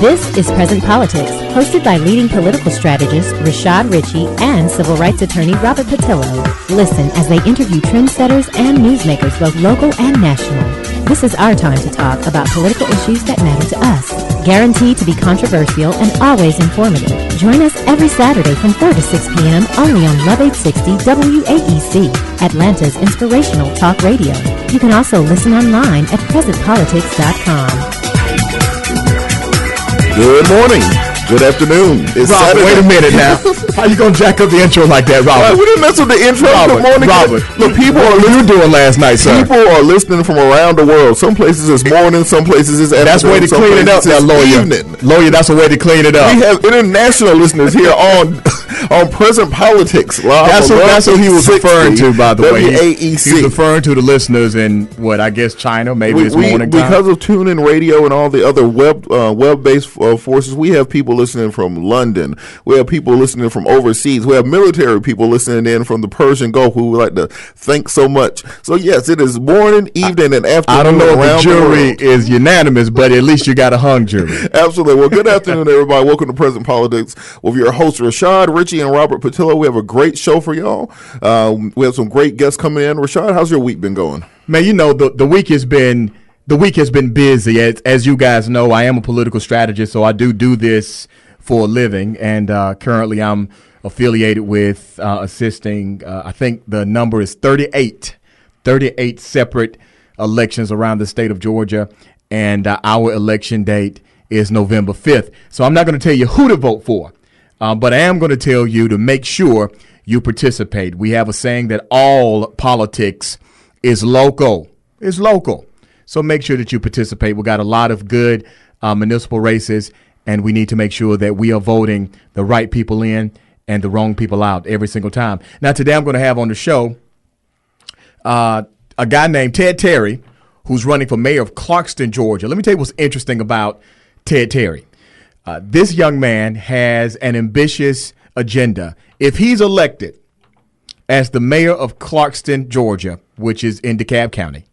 This is Present Politics, hosted by leading political strategist Rashad Ritchie and civil rights attorney Robert Patillo. Listen as they interview trendsetters and newsmakers, both local and national. This is our time to talk about political issues that matter to us. Guaranteed to be controversial and always informative. Join us every Saturday from 4 to 6 p.m. only on Love 860 WAEC, Atlanta's inspirational talk radio. You can also listen online at presentpolitics.com. Good morning. Good afternoon. It's Robert, Saturday. wait a minute now. How you gonna jack up the intro like that, Robert? We didn't mess with the intro. Robert, Good morning. Robert. Look, people What were you doing last night, sir? People are listening from around the world. Some places it's morning, some places it's afternoon. That's a way to some clean it up places now, it's lawyer. evening. Lawyer, that's a way to clean it up. We have international listeners here on Present Politics Live. That's what he was referring to, by the way. WAEC. He's referring to the listeners in what I guess China, maybe this morning time. Because of TuneIn Radio and all the other web-based forces, we have people listening from London. We have people listening from overseas. We have military people listening in from the Persian Gulf who we like to thank so much. So yes, it is morning, evening, and afternoon. I don't know if around the jury world. is unanimous, but at least you got a hung jury. Absolutely. Well, good afternoon, everybody. Welcome to Present Politics with your hosts, Rashad Ritchie and Robert Patillo. We have a great show for y'all. We have some great guests coming in. Rashad, how's your week been going? Man, you know, the week has been busy. As you guys know, I am a political strategist, so I do this for a living, and currently I'm affiliated with assisting, I think the number is 38 separate elections around the state of Georgia, and our election date is November 5th. So I'm not going to tell you who to vote for, but I am going to tell you to make sure you participate. We have a saying that all politics is local. It's local. So make sure that you participate. We got a lot of good municipal races, and we need to make sure that we are voting the right people in and the wrong people out every single time. Now, today I'm going to have on the show a guy named Ted Terry, who's running for mayor of Clarkston, Georgia. Let me tell you what's interesting about Ted Terry. This young man has an ambitious agenda. If he's elected as the mayor of Clarkston, Georgia, which is in DeKalb County,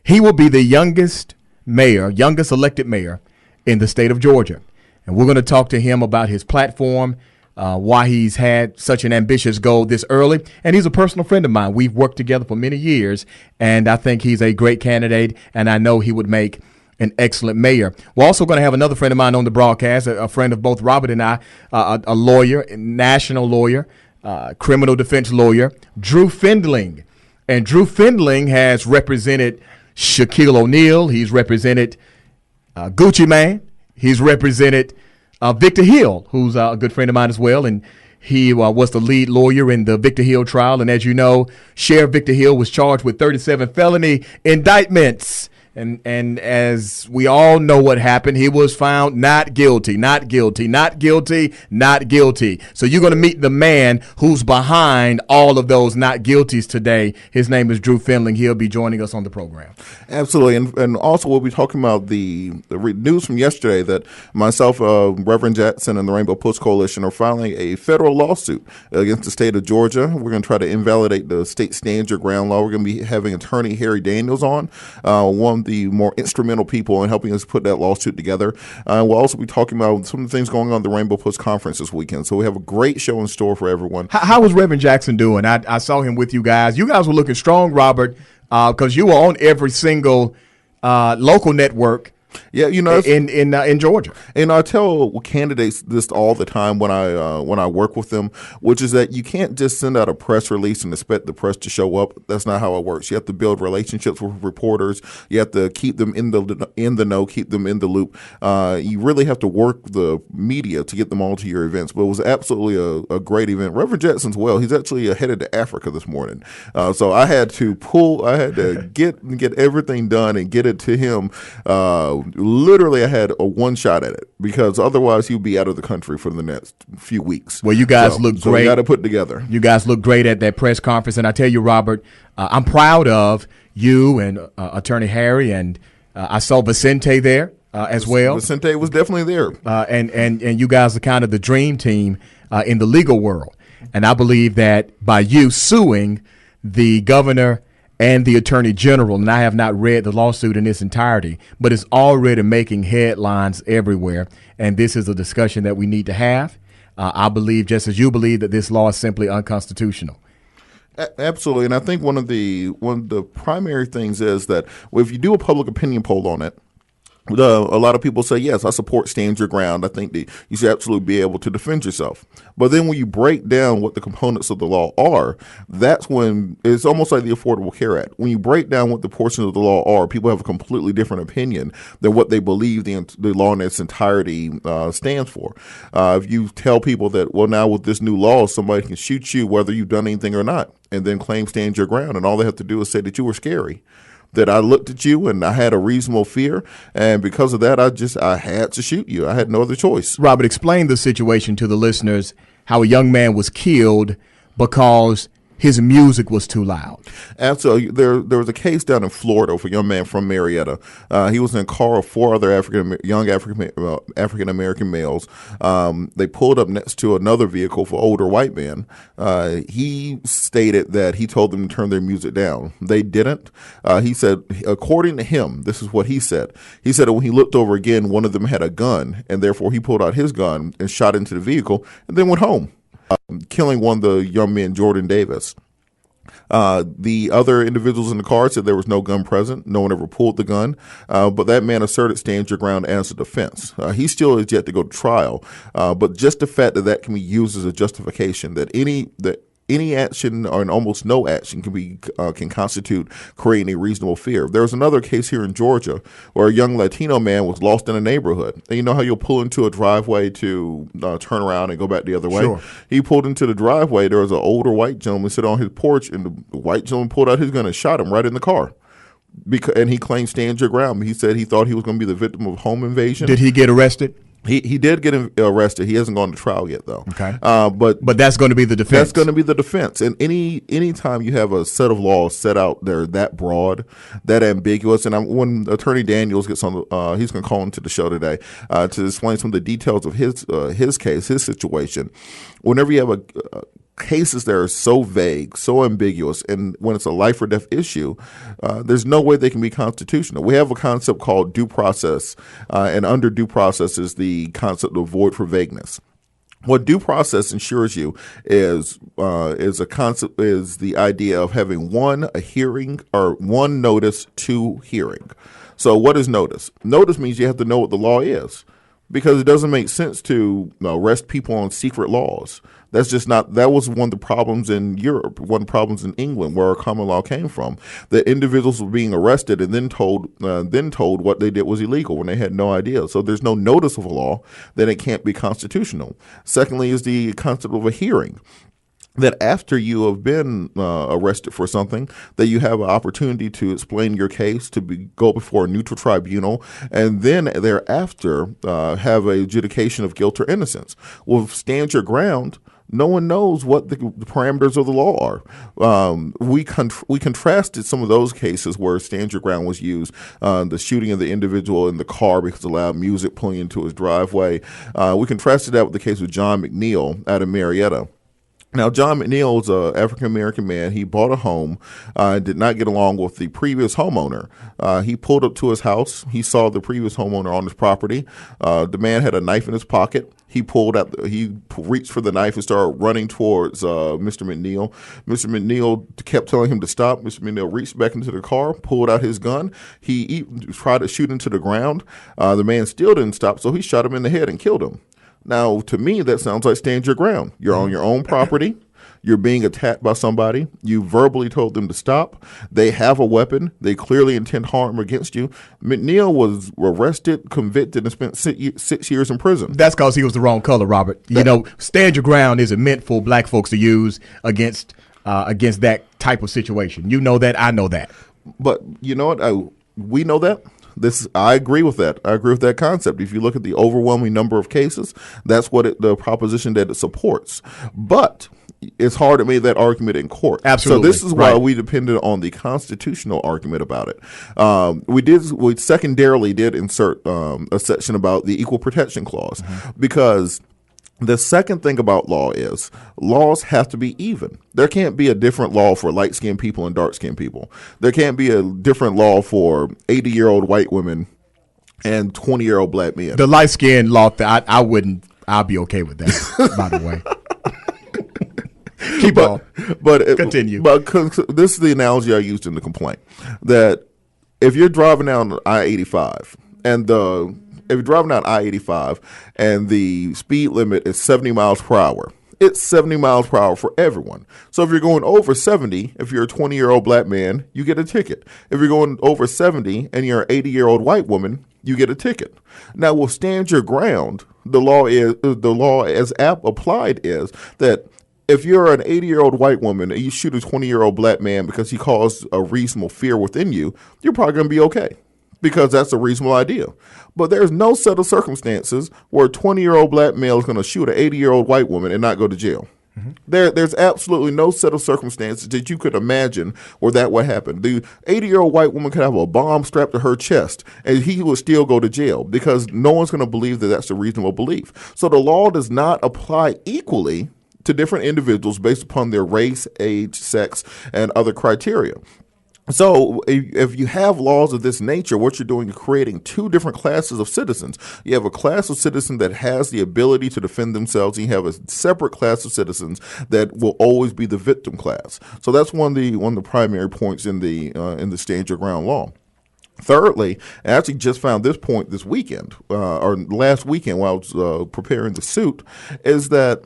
he will be the youngest elected mayor in the state of Georgia. And we're going to talk to him about his platform, why he's had such an ambitious goal this early. And he's a personal friend of mine. We've worked together for many years, and I think he's a great candidate, and I know he would make an excellent mayor. We're also going to have another friend of mine on the broadcast, a friend of both Robert and I, a lawyer, a national lawyer, criminal defense lawyer, Drew Findling. And Drew Findling has represented Shaquille O'Neal. He's represented Gucci Mane. He's represented Victor Hill, who's a good friend of mine as well, and he was the lead lawyer in the Victor Hill trial. And as you know, Sheriff Victor Hill was charged with 37 felony indictments. And as we all know what happened, he was found not guilty. So you're going to meet the man who's behind all of those not guilties today. His name is Drew Findling. He'll be joining us on the program. Absolutely. And also we'll be talking about the news from yesterday that myself, Reverend Jackson, and the Rainbow Push Coalition are filing a federal lawsuit against the state of Georgia. We're going to try to invalidate the state stand your ground law. We're going to be having attorney Harry Daniels on, one of the more instrumental people in helping us put that lawsuit together. We'll also be talking about some of the things going on at the Rainbow Push Conference this weekend. So we have a great show in store for everyone. How was Reverend Jackson doing? I saw him with you guys. You guys were looking strong, Robert, because you were on every single local network. Yeah, you know, in Georgia, and I tell candidates this all the time when I work with them, which is that you can't just send out a press release and expect the press to show up. That's not how it works. You have to build relationships with reporters. You have to keep them in the know, keep them in the loop. You really have to work the media to get them all to your events. But it was absolutely a great event. Reverend Jackson's well. He's actually headed to Africa this morning, so I had to get everything done and get it to him. Literally, I had a one shot at it because otherwise he'll be out of the country for the next few weeks. Well, you guys look great. So we got to put together. You guys look great at that press conference, and I tell you, Robert, I'm proud of you and Attorney Harry, and I saw Vicente there as well. Vicente was definitely there, and you guys are kind of the dream team in the legal world, and I believe that by you suing the governor and the Attorney General, and I have not read the lawsuit in its entirety, but it's already making headlines everywhere. And this is a discussion that we need to have. I believe, just as you believe, that this law is simply unconstitutional. Absolutely, and I think one of the primary things is that if you do a public opinion poll on it, a lot of people say, yes, I support stand your ground. I think that you should absolutely be able to defend yourself. But then when you break down what the components of the law are, that's when it's almost like the Affordable Care Act. When you break down what the portions of the law are, people have a completely different opinion than what they believe the law in its entirety stands for. If you tell people that, well, now with this new law, somebody can shoot you whether you've done anything or not, and then claim stand your ground, and all they have to do is say that you were scary, that I looked at you and I had a reasonable fear, and because of that, I had to shoot you. I had no other choice. Robert, explain the situation to the listeners, how a young man was killed because his music was too loud. Absolutely. There was a case down in Florida for a young man from Marietta. He was in a car of four other young African American males. They pulled up next to another vehicle for older white men. He stated that he told them to turn their music down. They didn't. He said, according to him, this is what he said. He said that when he looked over again, one of them had a gun, and therefore he pulled out his gun and shot into the vehicle and then went home, killing one of the young men, Jordan Davis. The other individuals in the car said there was no gun present. No one ever pulled the gun. But that man asserted stand your ground as a defense. He still is yet to go to trial. But just the fact that can be used as a justification that any action or almost no action can constitute creating a reasonable fear. There was another case here in Georgia where a young Latino man was lost in a neighborhood. And you know how you'll pull into a driveway to turn around and go back the other way? Sure. He pulled into the driveway. There was an older white gentleman sitting on his porch, and the white gentleman pulled out his gun and shot him right in the car. And he claimed stand your ground. He said he thought he was going to be the victim of home invasion. Did he get arrested? He did get arrested. He hasn't gone to trial yet, though. Okay. But that's going to be the defense. That's going to be the defense. And any time you have a set of laws set out there that broad, that ambiguous, and when Attorney Daniels gets on, he's going to call into the show today to explain some of the details of his case, his situation. Whenever you have cases that are so vague, so ambiguous, and when it's a life or death issue, there's no way they can be constitutional. We have a concept called due process, and under due process is the concept of void for vagueness. What due process ensures you is the idea of having a hearing or one notice to hearing. So what is notice? Notice means you have to know what the law is, because it doesn't make sense to arrest people on secret laws. That's just not. That was one of the problems in Europe, one of the problems in England, where our common law came from. That individuals were being arrested and then told what they did was illegal when they had no idea. So there's no notice of a law, then it can't be constitutional. Secondly, is the concept of a hearing. That after you have been arrested for something, that you have an opportunity to explain your case, to go before a neutral tribunal, and then thereafter have an adjudication of guilt or innocence. Well, stand your ground. No one knows what the parameters of the law are. We contrasted some of those cases where stand your ground was used, the shooting of the individual in the car because of loud music pulling into his driveway. We contrasted that with the case of John McNeil out of Marietta. Now, John McNeil is an African-American man. He bought a home, did not get along with the previous homeowner. He pulled up to his house. He saw the previous homeowner on his property. The man had a knife in his pocket. He reached for the knife and started running towards Mr. McNeil. Mr. McNeil kept telling him to stop. Mr. McNeil reached back into the car, pulled out his gun. He tried to shoot into the ground. The man still didn't stop, so he shot him in the head and killed him. Now, to me, that sounds like stand your ground. You're on your own property. You're being attacked by somebody. You verbally told them to stop. They have a weapon. They clearly intend harm against you. McNeil was arrested, convicted, and spent 6 years in prison. That's because he was the wrong color, Robert. Stand your ground isn't meant for black folks to use against that type of situation. You know that. I know that. But you know what? We know that. I agree with that. I agree with that concept. If you look at the overwhelming number of cases, that's the proposition that it supports. But it's hard to make that argument in court. Absolutely. So this is why we depended on the constitutional argument about it. We secondarily did insert a section about the Equal Protection Clause, because The second thing about law is laws have to be even. There can't be a different law for light-skinned people and dark-skinned people. There can't be a different law for 80-year-old white women and 20-year-old black men. The light-skinned law, I'll be okay with that, by the way. Keep on. Continue. But this is the analogy I used in the complaint, that if you're driving down I-85 if you're driving down I-85 and the speed limit is 70 miles per hour, it's 70 miles per hour for everyone. So if you're going over 70, if you're a 20-year-old black man, you get a ticket. If you're going over 70 and you're an 80-year-old white woman, you get a ticket. Now, with stand your ground, the law as applied is that if you're an 80-year-old white woman and you shoot a 20-year-old black man because he caused a reasonable fear within you, you're probably going to be okay, because that's a reasonable idea. But there's no set of circumstances where a 20-year-old black male is going to shoot an 80-year-old white woman and not go to jail. Mm-hmm. There's absolutely no set of circumstances that you could imagine where that would happen. The 80-year-old white woman could have a bomb strapped to her chest and he would still go to jail, because no one's going to believe that that's a reasonable belief. So the law does not apply equally to different individuals based upon their race, age, sex, and other criteria. So if you have laws of this nature, what you're doing is creating two different classes of citizens. You have a class of citizens that has the ability to defend themselves, and you have a separate class of citizens that will always be the victim class. So that's one of the primary points in the stand your ground law. Thirdly, I actually just found this point this weekend, or last weekend while I was preparing the suit, is that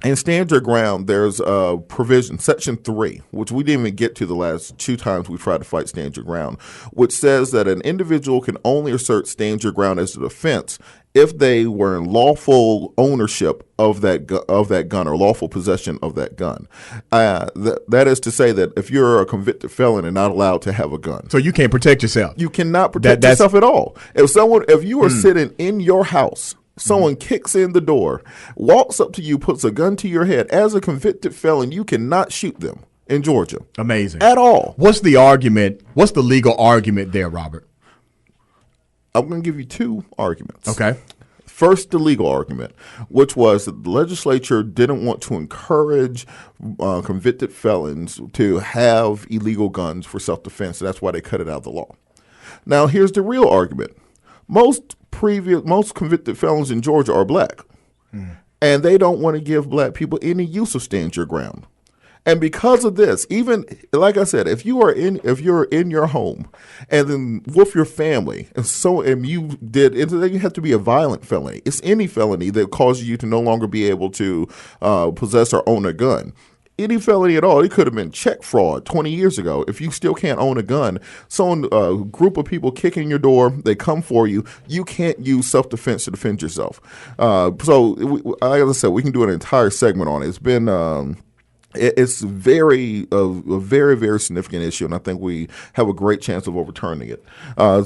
in stand your ground, there's a provision, Section 3, which we didn't even get to the last two times we tried to fight stand your ground, which says that an individual can only assert stand your ground as a defense if they were in lawful ownership of that gun or lawful possession of that gun. That is to say that if you're a convicted felon and not allowed to have a gun. So you can't protect yourself. You cannot protect yourself at all. If you are sitting in your house, someone kicks in the door, walks up to you, puts a gun to your head, as a convicted felon, you cannot shoot them in Georgia. Amazing. At all. What's the argument? What's the legal argument there, Robert? I'm going to give you two arguments. Okay. First, the legal argument, which was that the legislature didn't want to encourage convicted felons to have illegal guns for self-defense, so that's why they cut it out of the law. Now, here's the real argument. Most convicted felons in Georgia are black, and they don't want to give black people any use of stand your ground. And because of this, even like I said, if you're in your home and then with your family, and you have to be a violent felony. It's any felony that causes you to no longer be able to possess or own a gun. Any felony at all. It could have been check fraud 20 years ago. If you still can't own a gun, a group of people kick in your door, they come for you, you can't use self-defense to defend yourself. Like I said, we can do an entire segment on it. It's been it's a very, very significant issue, and I think we have a great chance of overturning it.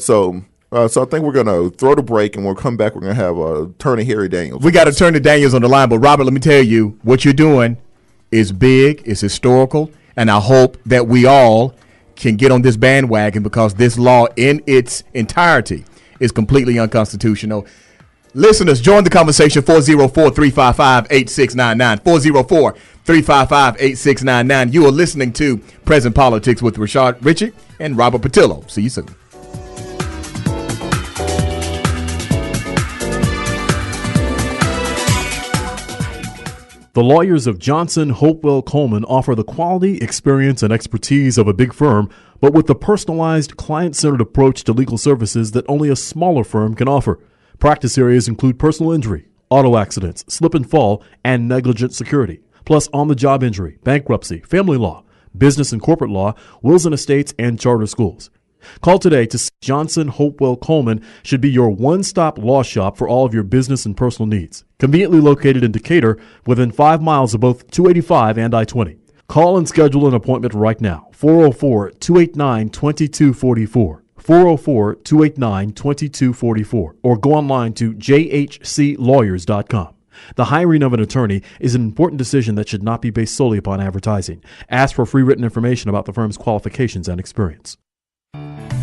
So I think we're going to throw the break, and we'll come back. We're going to have Attorney Harry Daniels. We got Attorney Daniels on the line, but Robert, let me tell you, what you're doing is big, it's historical, and I hope that we all can get on this bandwagon, because this law in its entirety is completely unconstitutional. Listeners, join the conversation, 404-355-8699, 404-355-8699. You are listening to Present Politics with Rashad Ritchie and Robert Patillo. See you soon. The lawyers of Johnson Hopewell Coleman offer the quality, experience, and expertise of a big firm, but with the personalized, client-centered approach to legal services that only a smaller firm can offer. Practice areas include personal injury, auto accidents, slip and fall, and negligent security, plus on-the-job injury, bankruptcy, family law, business and corporate law, wills and estates, and charter schools. Call today to see Johnson Hopewell Coleman should be your one-stop law shop for all of your business and personal needs. Conveniently located in Decatur, within 5 miles of both 285 and I-20. Call and schedule an appointment right now. 404-289-2244. 404-289-2244. Or go online to jhclawyers.com. The hiring of an attorney is an important decision that should not be based solely upon advertising. Ask for free written information about the firm's qualifications and experience.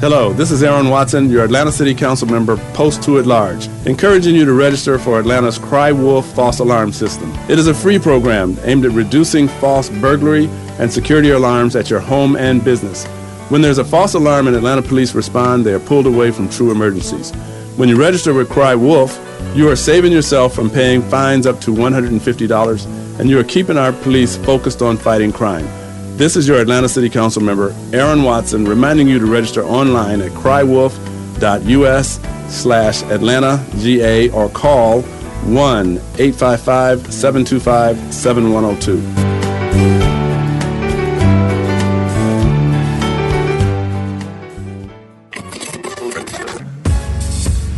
Hello, this is Aaron Watson, your Atlanta City Council member, Post 2 at Large, encouraging you to register for Atlanta's Cry Wolf false alarm system. It is a free program aimed at reducing false burglary and security alarms at your home and business. When there's a false alarm and Atlanta police respond, they are pulled away from true emergencies. When you register with Cry Wolf, you are saving yourself from paying fines up to $150, and you are keeping our police focused on fighting crime. This is your Atlanta City Council member, Aaron Watson, reminding you to register online at crywolf.us/AtlantaGA or call 1-855-725-7102.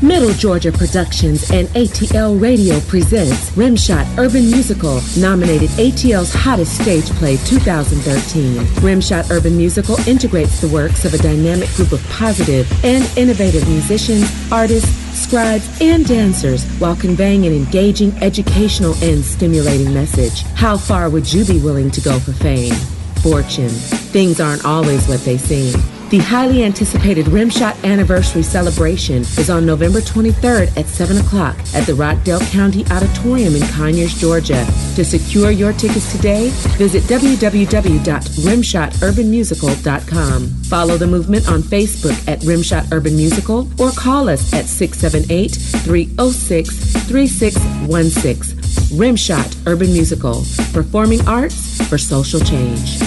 Middle Georgia Productions and ATL Radio presents Rimshot Urban Musical, nominated ATL's Hottest Stage Play 2013. Rimshot Urban Musical integrates the works of a dynamic group of positive and innovative musicians, artists, scribes, and dancers while conveying an engaging, educational, and stimulating message. How far would you be willing to go for fame? Fortune. Things aren't always what they seem. The highly anticipated Rimshot Anniversary Celebration is on November 23rd at 7 o'clock at the Rockdale County Auditorium in Conyers, Georgia. To secure your tickets today, visit www.rimshoturbanmusical.com. Follow the movement on Facebook at Rimshot Urban Musical or call us at 678-306-3616. Rimshot Urban Musical, performing arts for social change.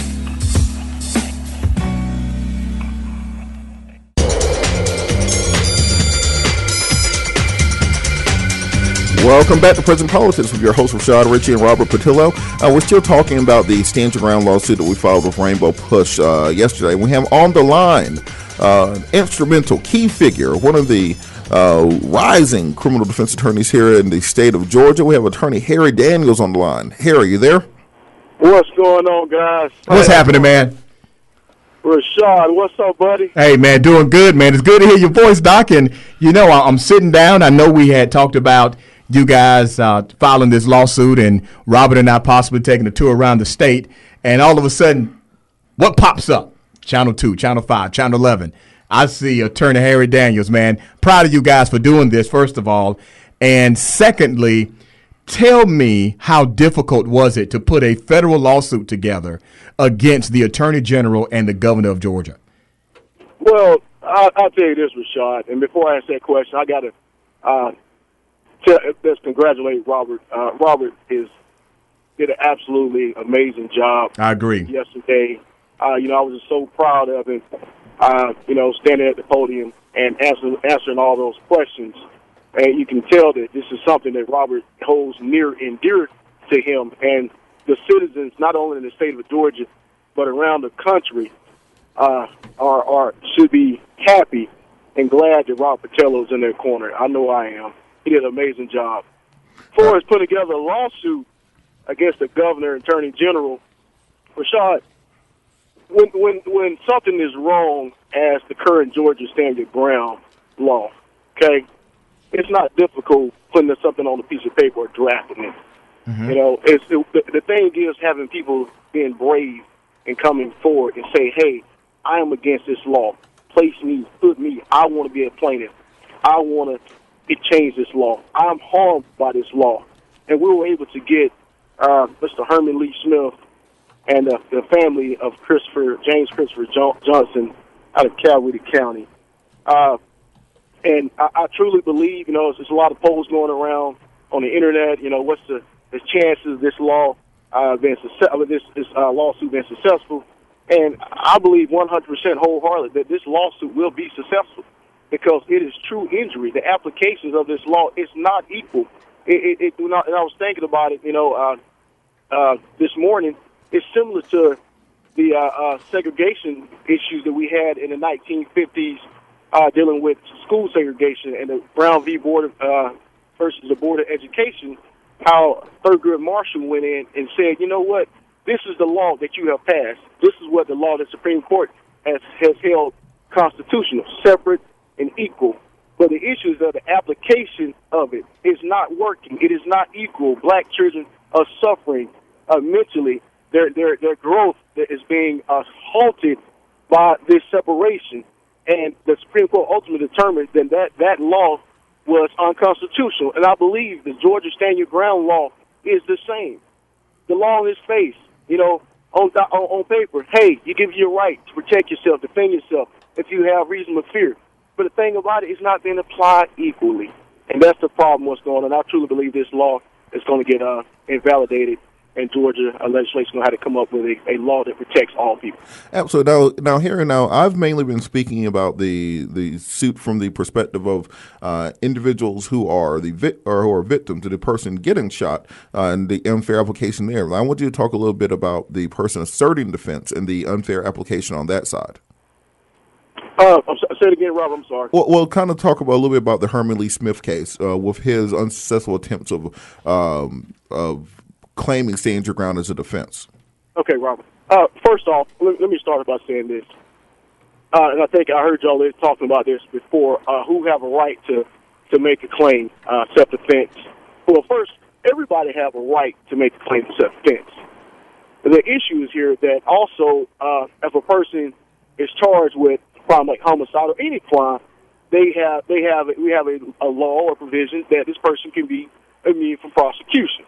Welcome back to Present Politics with your hosts Rashad Ritchie and Robert Patillo. We're still talking about the Stand Your Ground lawsuit that we filed with Rainbow Push yesterday. We have on the line instrumental key figure, one of the rising criminal defense attorneys here in the state of Georgia. We have attorney Harry Daniels on the line. Harry, you there? What's going on, guys? What's happening, man? Rashad, what's up, buddy? Hey, man, doing good, man. It's good to hear your voice, Doc. And, you know, I'm sitting down. I know we had talked about you guys filing this lawsuit and Robert and I possibly taking a tour around the state. And all of a sudden, what pops up? Channel 2, Channel 5, Channel 11. I see attorney Harry Daniels, man. Proud of you guys for doing this, first of all. And secondly, tell me how difficult was it to put a federal lawsuit together against the Attorney General and the Governor of Georgia? Well, I'll tell you this, Rashad. And before I ask that question, I got to let's congratulate Robert. Robert did an absolutely amazing job. I agree. Yesterday, I was just so proud of him. Standing at the podium and answering all those questions, and you can tell that this is something that Robert holds near and dear to him, and the citizens, not only in the state of Georgia, but around the country, should be happy and glad that Robert Patillo is in their corner. I know I am. He did an amazing job. As far as putting together a lawsuit against the governor and attorney general, Rashad, when something is wrong as the current Georgia Stand Your Ground law, okay, it's not difficult putting something on a piece of paper or drafting it. Mm-hmm. The thing is having people being brave and coming forward and say, hey, I am against this law. Place me, put me. I want to be a plaintiff. I want to change this law. I'm harmed by this law. And we were able to get Mr. Herman Lee Smith and the family of James Christopher Johnson out of Coweta County. And I truly believe, there's a lot of polls going around on the internet. What's the chances of this law this lawsuit being successful? And I believe 100% wholeheartedly that this lawsuit will be successful because it is true injury. The applications of this law is not equal. And I was thinking about it, this morning. It's similar to the segregation issues that we had in the 1950s dealing with school segregation and the Brown v. Board versus the Board of Education, how Thurgood Marshall went in and said, you know what, this is the law that you have passed. This is what the law the Supreme Court has held constitutional, separate and equal. But the issues of the application of it is not working. It is not equal. Black children are suffering mentally. Their growth is being halted by this separation. and the Supreme Court ultimately determined that law was unconstitutional. And I believe the Georgia Stand Your Ground law is the same. The law on its face, on paper, hey, you give you a right to protect yourself, defend yourself if you have reasonable fear. But the thing about it is not being applied equally. And that's the problem what's going on. I truly believe this law is going to get invalidated, and Georgia legislation is going to have to come up with a law that protects all people. Absolutely. Now, here and now, I've mainly been speaking about the suit from the perspective of individuals who are who are victims of the person getting shot and the unfair application there. I want you to talk a little bit about the person asserting defense and the unfair application on that side. Say it again, Rob. I'm sorry. Well, kind of talk about a little bit about the Herman Lee Smith case with his unsuccessful attempts of claiming stand your ground as a defense. Okay, Robert. First off, let me start by saying this, and I think I heard y'all talking about this before. Who have a right to make a claim, self-defense? Well, first, everybody have a right to make a claim of self-defense. The issue is here that also, if a person is charged with crime like homicide or any crime, we have a law or provision that this person can be immune from prosecution.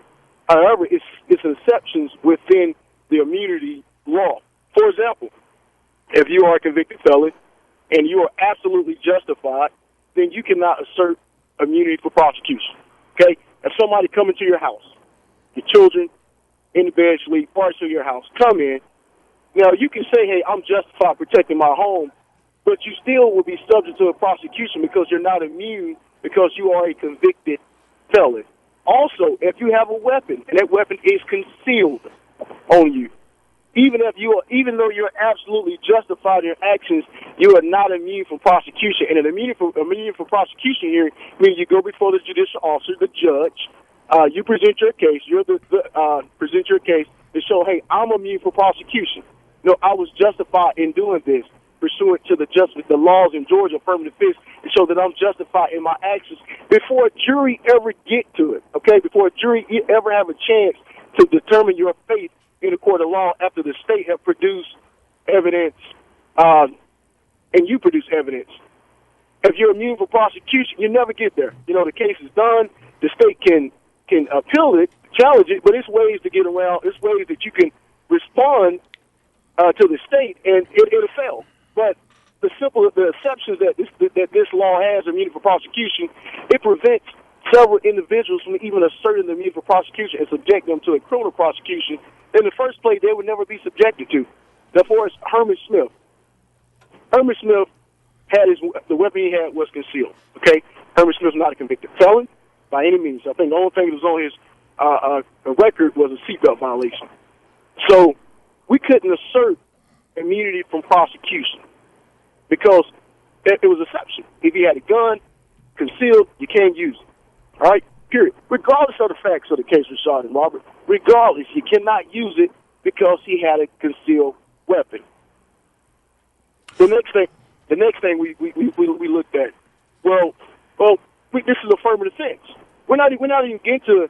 However, it's exceptions within the immunity law. For example, if you are a convicted felon and you are absolutely justified, then you cannot assert immunity for prosecution. Okay? If somebody come into your house, your children in the bed sleep, parts of your house, come in, now you can say, hey, I'm justified protecting my home, but you still will be subject to a prosecution because you're not immune because you are a convicted felon. Also, if you have a weapon and that weapon is concealed on you, even though you're absolutely justified in your actions, you are not immune from prosecution. And an immune from prosecution here means you go before the judicial officer, the judge, you present your case. Present your case to show, hey, I'm immune from prosecution. No, I was justified in doing this, pursuant to the laws in Georgia, affirmative defense, to show that I'm justified in my actions before a jury ever get to it, okay? Before a jury ever have a chance to determine your fate in a court of law after the state have produced evidence and you produce evidence. If you're immune from prosecution, you never get there. The case is done. The state can appeal it, challenge it, but it's ways to get around. It's ways that you can respond to the state, and it'll fail. But the exceptions that this law has, immunity for prosecution, it prevents several individuals from even asserting the immunity for prosecution and subject them to a criminal prosecution in the first place they would never be subjected to. Therefore, it's Herman Smith. Herman Smith the weapon he had was concealed. Okay, Herman Smith's not a convicted felon by any means. I think the only thing that was on his record was a seatbelt violation. So we couldn't assert immunity from prosecution because it was exception. If he had a gun concealed, you can't use it. All right, period. Regardless of the facts of the case, Rashad and Robert, regardless, you cannot use it because he had a concealed weapon. The next thing we looked at, this is affirmative defense. We're not even getting to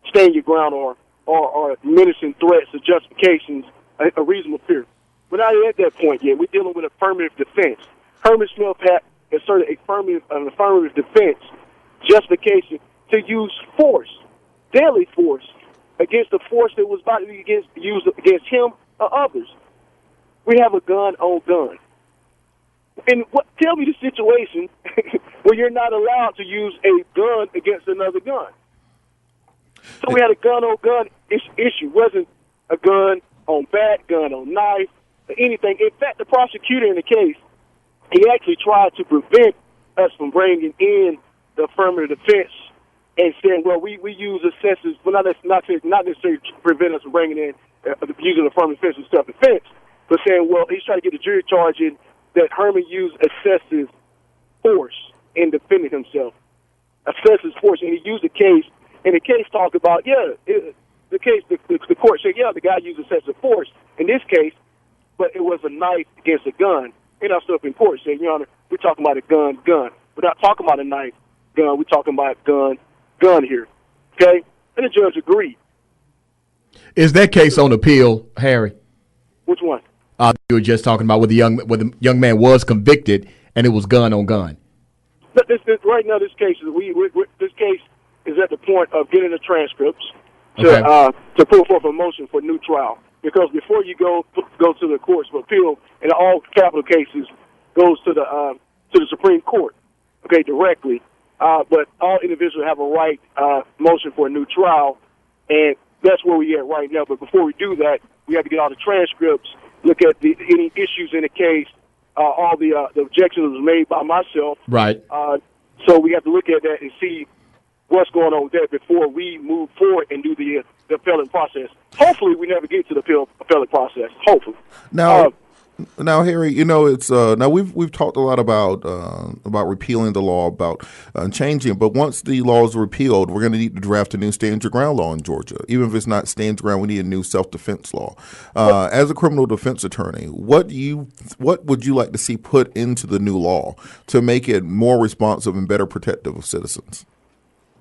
stand your ground or menacing threats or justifications, a reasonable fear. We're not at that point yet. We're dealing with affirmative defense. Herman Smith had asserted an affirmative defense justification to use force, deadly force, against the force that was about to be used against him or others. We have a gun on gun. And tell me the situation where you're not allowed to use a gun against another gun. So we had a gun on gun issue. It wasn't a gun on bat, gun on knife, or anything. In fact, the prosecutor in the case, he actually tried to prevent us from bringing in the affirmative defense and saying, well, we use assessors, well, not necessarily to prevent us from bringing in using affirmative defense and self-defense, but saying, well, he's trying to get the jury charge in that Herman used excessive force in defending himself. Excessive force, and he used the case, and the case talked about, the court said, the guy used excessive force in this case, but it was a knife against a gun. And I stood up in court saying, Your Honor, we're talking about a gun. We're not talking about a knife, gun. We're talking about gun here. Okay? And the judge agreed. Is that case on appeal, Harry? Which one? You were just talking about where the young man was convicted and it was gun on gun. But right now, this case is at the point of getting the transcripts to put forth a motion for new trial. Because before you go to the courts of appeal, in all capital cases, goes to the Supreme Court, directly. But all individuals have a right motion for a new trial, and that's where we at right now. But before we do that, we have to get all the transcripts, look at any issues in the case, all the objections was made by myself. Right. So we have to look at that and see what's going on with that before we move forward and do the appellate process. Hopefully, we never get to the appellate process. Hopefully. Now, Harry, it's now we've talked a lot about repealing the law, about changing it. But once the law is repealed, we're going to need to draft a new stand your ground law in Georgia. Even if it's not stand your ground, we need a new self-defense law. As a criminal defense attorney, what would you like to see put into the new law to make it more responsive and better protective of citizens?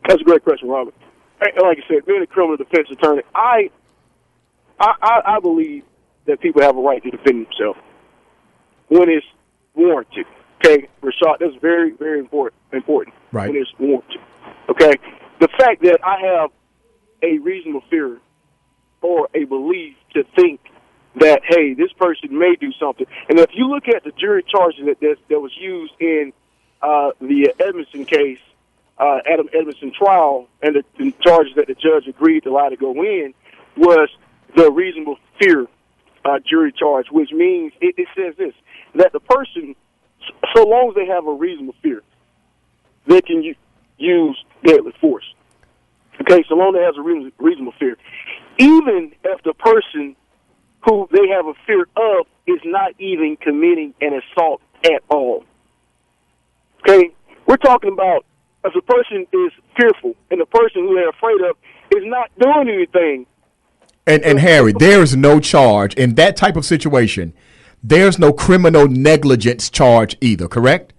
That's a great question, Robert. Like I said, being a criminal defense attorney, I believe that people have a right to defend themselves when it's warranted. Okay, Rashad, that's very, very important. Right. When it's warranted. Okay, the fact that I have a reasonable fear or a belief to think that, hey, this person may do something. And if you look at the jury charges that was used in the Edmondson case, Adam Edmondson trial, and the charges that the judge agreed to allow to go in was the reasonable fear jury charge, which means it says this, that the person, so long as they have a reasonable fear, they can use deadly force. Okay, so long as they have a reasonable fear. Even if the person who they have a fear of is not even committing an assault at all. Okay, we're talking about if the person is fearful and the person who they're afraid of is not doing anything. And Harry, there is no charge in that type of situation. There's no criminal negligence charge either, correct?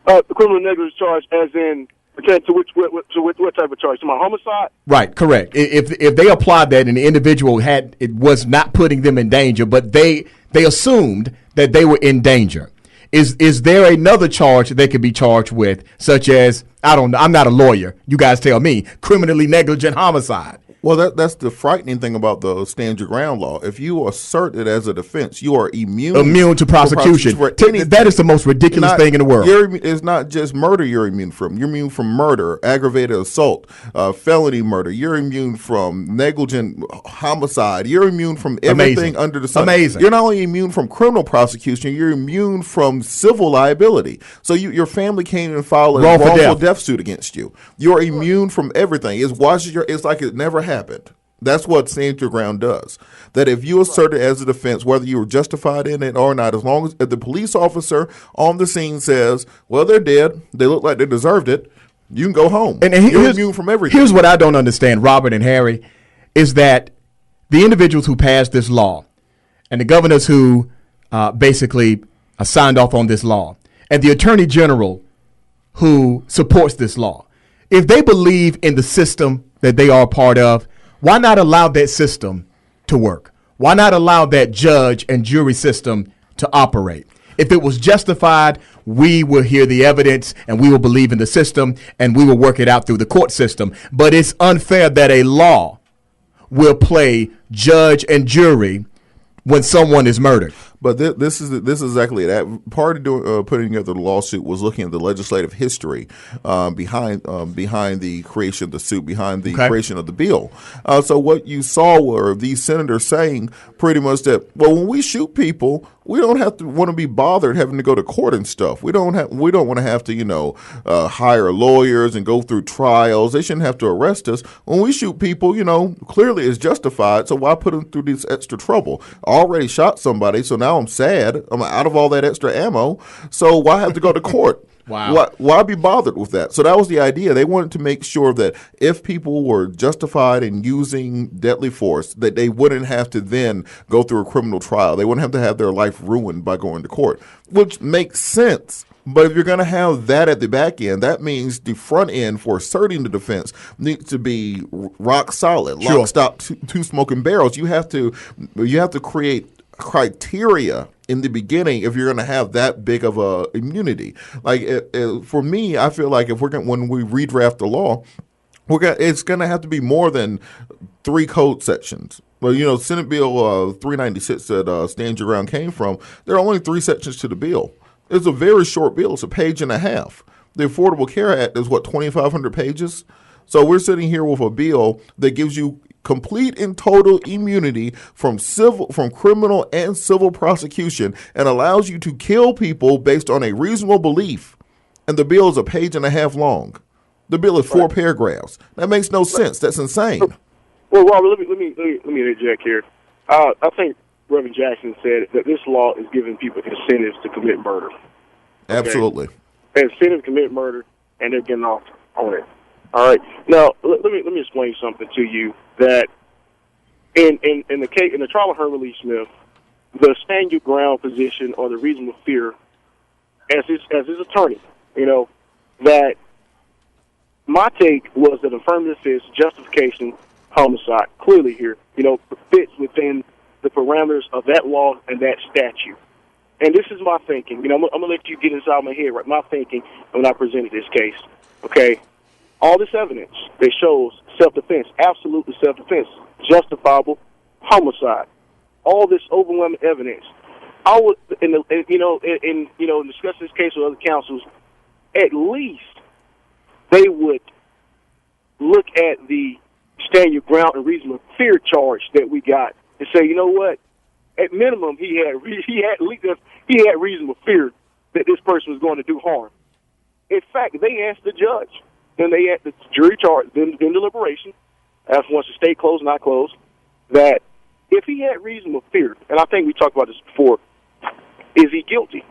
The criminal negligence charge, as in, okay, to what type of charge? To my homicide? Right, correct. If they applied that and the individual was not putting them in danger, but they assumed that they were in danger. Is there another charge that they could be charged with, such as, I don't know, I'm not a lawyer, you guys tell me, criminally negligent homicide? Well, that's the frightening thing about the stand your ground law. If you assert it as a defense, you are immune to prosecution. That is the most ridiculous thing in the world. It's not just murder you're immune from. You're immune from murder, aggravated assault, felony murder. You're immune from negligent homicide. You're immune from everything under the sun. Amazing. You're not only immune from criminal prosecution, you're immune from civil liability. So your family can't even file a wrongful death suit against you. You're immune from everything. It's like it never happened. That's what stand your ground does. That if you assert it as a defense, whether you were justified in it or not, as long as the police officer on the scene says, well, they're dead, they look like they deserved it, you can go home. And you're immune from everything. Here's what I don't understand, Robert and Harry, is that the individuals who passed this law and the governors who basically signed off on this law and the attorney general who supports this law, if they believe in the system that they are a part of, why not allow that system to work? Why not allow that judge and jury system to operate? If it was justified, we will hear the evidence and we will believe in the system and we will work it out through the court system. But it's unfair that a law will play judge and jury when someone is murdered. But this is exactly it. Part of putting together the lawsuit was looking at the legislative history behind the creation of the suit, behind the creation of the bill. So what you saw were these senators saying pretty much that, well, when we shoot people, we don't have to want to be bothered having to go to court and stuff. We don't want to have to hire lawyers and go through trials. They shouldn't have to arrest us. When we shoot people, clearly it's justified. So why put them through this extra trouble? I already shot somebody, so now I'm sad. I'm out of all that extra ammo. So why have to go to court? Wow. Why be bothered with that? So that was the idea. They wanted to make sure that if people were justified in using deadly force, that they wouldn't have to then go through a criminal trial. They wouldn't have to have their life ruined by going to court, which makes sense. But if you're going to have that at the back end, that means the front end for asserting the defense needs to be rock solid, lock, stock, two smoking barrels. You have to create criteria in the beginning if you're going to have that big of a immunity. Like for me, I feel like if when we redraft the law, it's going to have to be more than 3 code sections. Well, Senate Bill 396 that Stand Your Ground came from, there are only 3 sections to the bill. It's a very short bill. It's a page and a half. The Affordable Care Act is 2,500 pages? So we're sitting here with a bill that gives you complete and total immunity from criminal and civil prosecution and allows you to kill people based on a reasonable belief. And the bill is a page and a half long. The bill is 4 paragraphs. That makes no sense. That's insane. Well, Robert, let me interject here. I think Reverend Jackson said that this law is giving people incentives to commit murder. Okay? Absolutely. Incentive to commit murder, and they're getting off on it. All right. Now, let me explain something to you that in the trial of Herman Lee Smith, the stand your ground position or the reasonable fear, as his attorney, that my take was that affirmative defense justification homicide clearly here, fits within the parameters of that law and that statute. And this is my thinking. I'm going to let you get inside my head, right? My thinking when I presented this case. Okay? All this evidence that shows self-defense, absolutely self-defense, justifiable homicide. All this overwhelming evidence. I would, in discussing this case with other counsels, at least they would look at the stand your ground and reasonable fear charge that we got and say, you know what? At minimum, he had reasonable fear that this person was going to do harm. In fact, they asked the judge, then they asked the jury charge, then deliberation, as once the state closed, not closed, that if he had reasonable fear, and I think we talked about this before, is he guilty?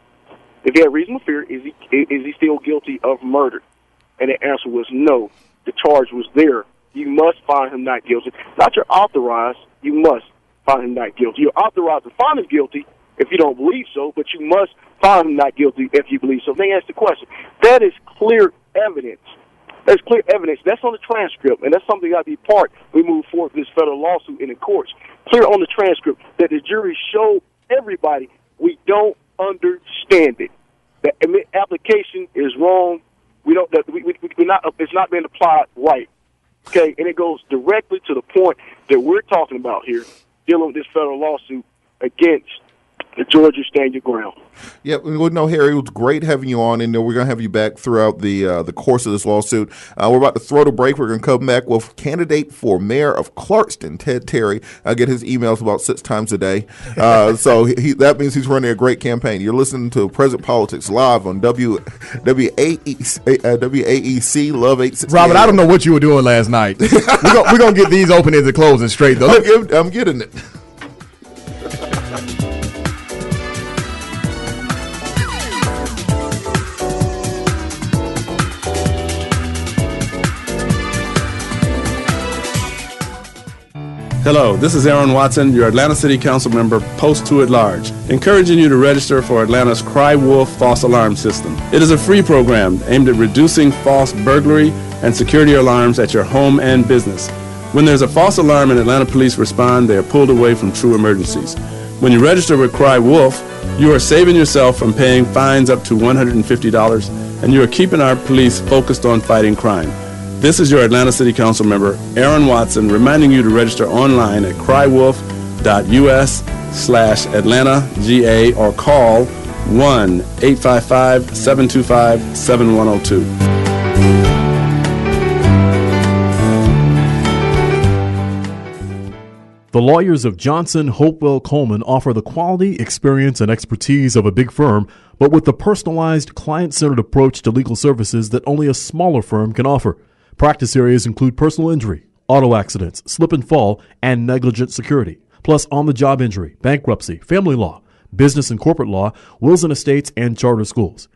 If he had reasonable fear, is he still guilty of murder? And the answer was no. The charge was there. You must find him not guilty. Not you're authorized, you must find him not guilty. You're authorized to find him guilty if you don't believe so, but you must find him not guilty if you believe so. They ask the question. That is clear evidence. That's clear evidence. That's on the transcript, and that's something that got to be part we move forward with this federal lawsuit in the courts. Clear on the transcript that the jury showed everybody we don't understand it. The application is wrong. It's not been applied right. Okay, and it goes directly to the point that we're talking about here, dealing with this federal lawsuit against the Georgia Stand Your Ground. Yeah, Harry, it was great having you on, and we're going to have you back throughout the course of this lawsuit. We're about to throw the break. We're going to come back with candidate for mayor of Clarkston, Ted Terry. I get his emails about 6 times a day, so that means he's running a great campaign. You're listening to Present Politics live on WAEC Love 860. Robert, I don't know what you were doing last night. We're going to get these openings and closing straight, though. I'm getting it. Hello, this is Aaron Watson, your Atlanta City Council member, Post 2 at Large, encouraging you to register for Atlanta's Cry Wolf false alarm system. It is a free program aimed at reducing false burglary and security alarms at your home and business. When there's a false alarm and Atlanta police respond, they are pulled away from true emergencies. When you register with Cry Wolf, you are saving yourself from paying fines up to $150, and you are keeping our police focused on fighting crime. This is your Atlanta City Council member, Aaron Watson, reminding you to register online at crywolf.us/AtlantaGA or call 1-855-725-7102. The lawyers of Johnson, Hopewell, Coleman offer the quality, experience, and expertise of a big firm, but with the personalized, client-centered approach to legal services that only a smaller firm can offer. Practice areas include personal injury, auto accidents, slip and fall, and negligent security, plus on-the-job injury, bankruptcy, family law, business and corporate law, wills and estates, and charter schools.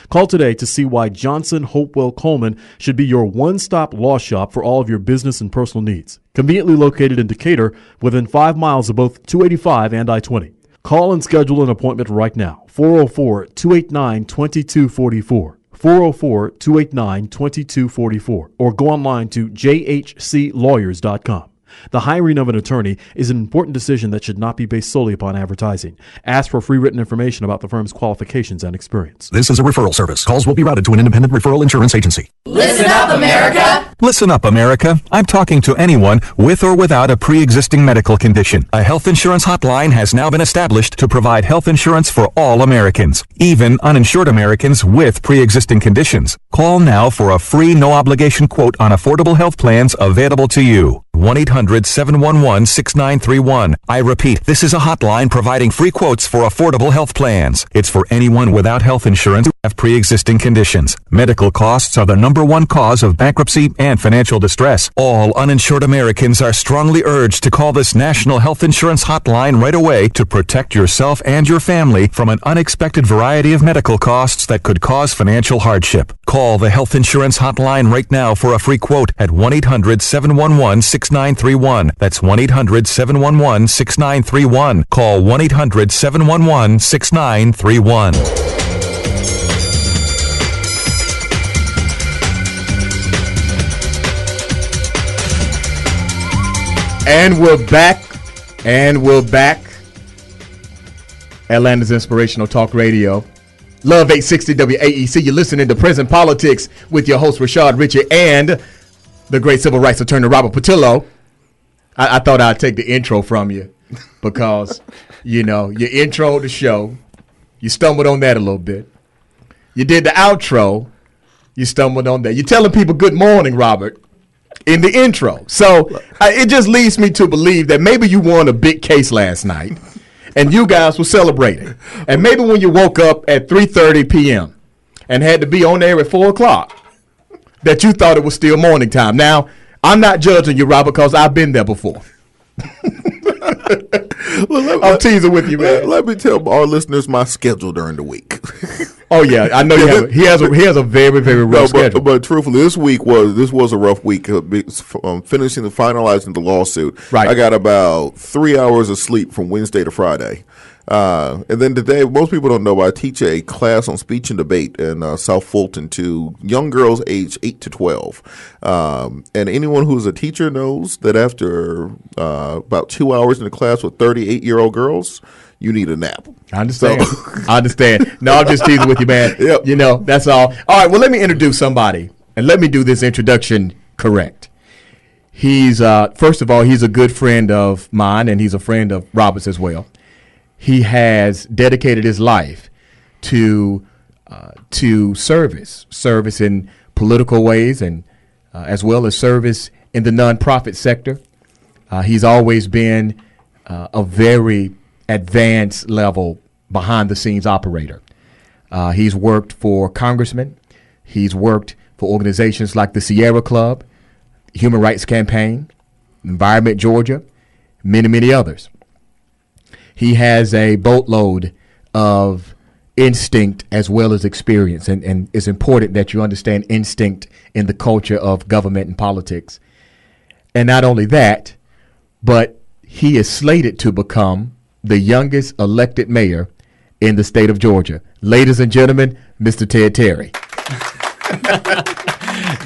Call today to see why Johnson, Hopewell, Coleman should be your one-stop law shop for all of your business and personal needs. Conveniently located in Decatur, within 5 miles of both 285 and I-20. Call and schedule an appointment right now. 404-289-2244. 404-289-2244, or go online to jhclawyers.com. The hiring of an attorney is an important decision that should not be based solely upon advertising. Ask for free written information about the firm's qualifications and experience. This is a referral service. Calls will be routed to an independent referral insurance agency. Listen up, America! Listen up, America. I'm talking to anyone with or without a pre-existing medical condition. A health insurance hotline has now been established to provide health insurance for all Americans, even uninsured Americans with pre-existing conditions. Call now for a free, no-obligation quote on affordable health plans available to you. 1-800-711-6931. I repeat, this is a hotline providing free quotes for affordable health plans. It's for anyone without health insurance who have pre-existing conditions. Medical costs are the #1 cause of bankruptcy and financial distress. All uninsured Americans are strongly urged to call this national health insurance hotline right away to protect yourself and your family from an unexpected variety of medical costs that could cause financial hardship. Call the health insurance hotline right now for a free quote at 1-800-711-6931. That's 1-800-711-6931. Call 1-800-711-6931. And we're back. Atlanta's Inspirational Talk Radio. Love 860 WAEC. You're listening to Present Politics with your host, Rashad Ritchie, and the great civil rights attorney, Robert Patillo. I thought I'd take the intro from you because, you introed the show. You stumbled on that a little bit. You did the outro. You stumbled on that. You're telling people good morning, Robert, in the intro. So it just leads me to believe that maybe you won a big case last night and you guys were celebrating. And maybe when you woke up at 3:30 p.m. and had to be on there at 4 o'clock, that you thought it was still morning time. Now, I'm not judging you, Robert, because I've been there before. I'm teasing with you, man. Let me tell our listeners my schedule during the week. Oh yeah, I know he has a very, very rough schedule. But truthfully, this was a rough week. Finishing and finalizing the lawsuit. Right. I got about 3 hours of sleep from Wednesday to Friday. And then today, most people don't know, but I teach a class on speech and debate in South Fulton to young girls aged 8 to 12. And anyone who's a teacher knows that after about 2 hours in the class with 38-year-old girls, you need a nap. I understand. I understand. No, I'm just teasing with you, man. Yep. That's all. All right, well, let me introduce somebody, and let me do this introduction correct. He's, first of all, he's a good friend of mine, and he's a friend of Robert's as well. He has dedicated his life to service in political ways, and as well as service in the nonprofit sector. He's always been a very advanced level behind the scenes operator. He's worked for congressmen. He's worked for organizations like the Sierra Club, Human Rights Campaign, Environment Georgia, many, many others. He has a boatload of instinct as well as experience, and it's important that you understand instinct in the culture of government and politics. And not only that, but he is slated to become the youngest elected mayor in the state of Georgia. Ladies and gentlemen, Mr. Ted Terry.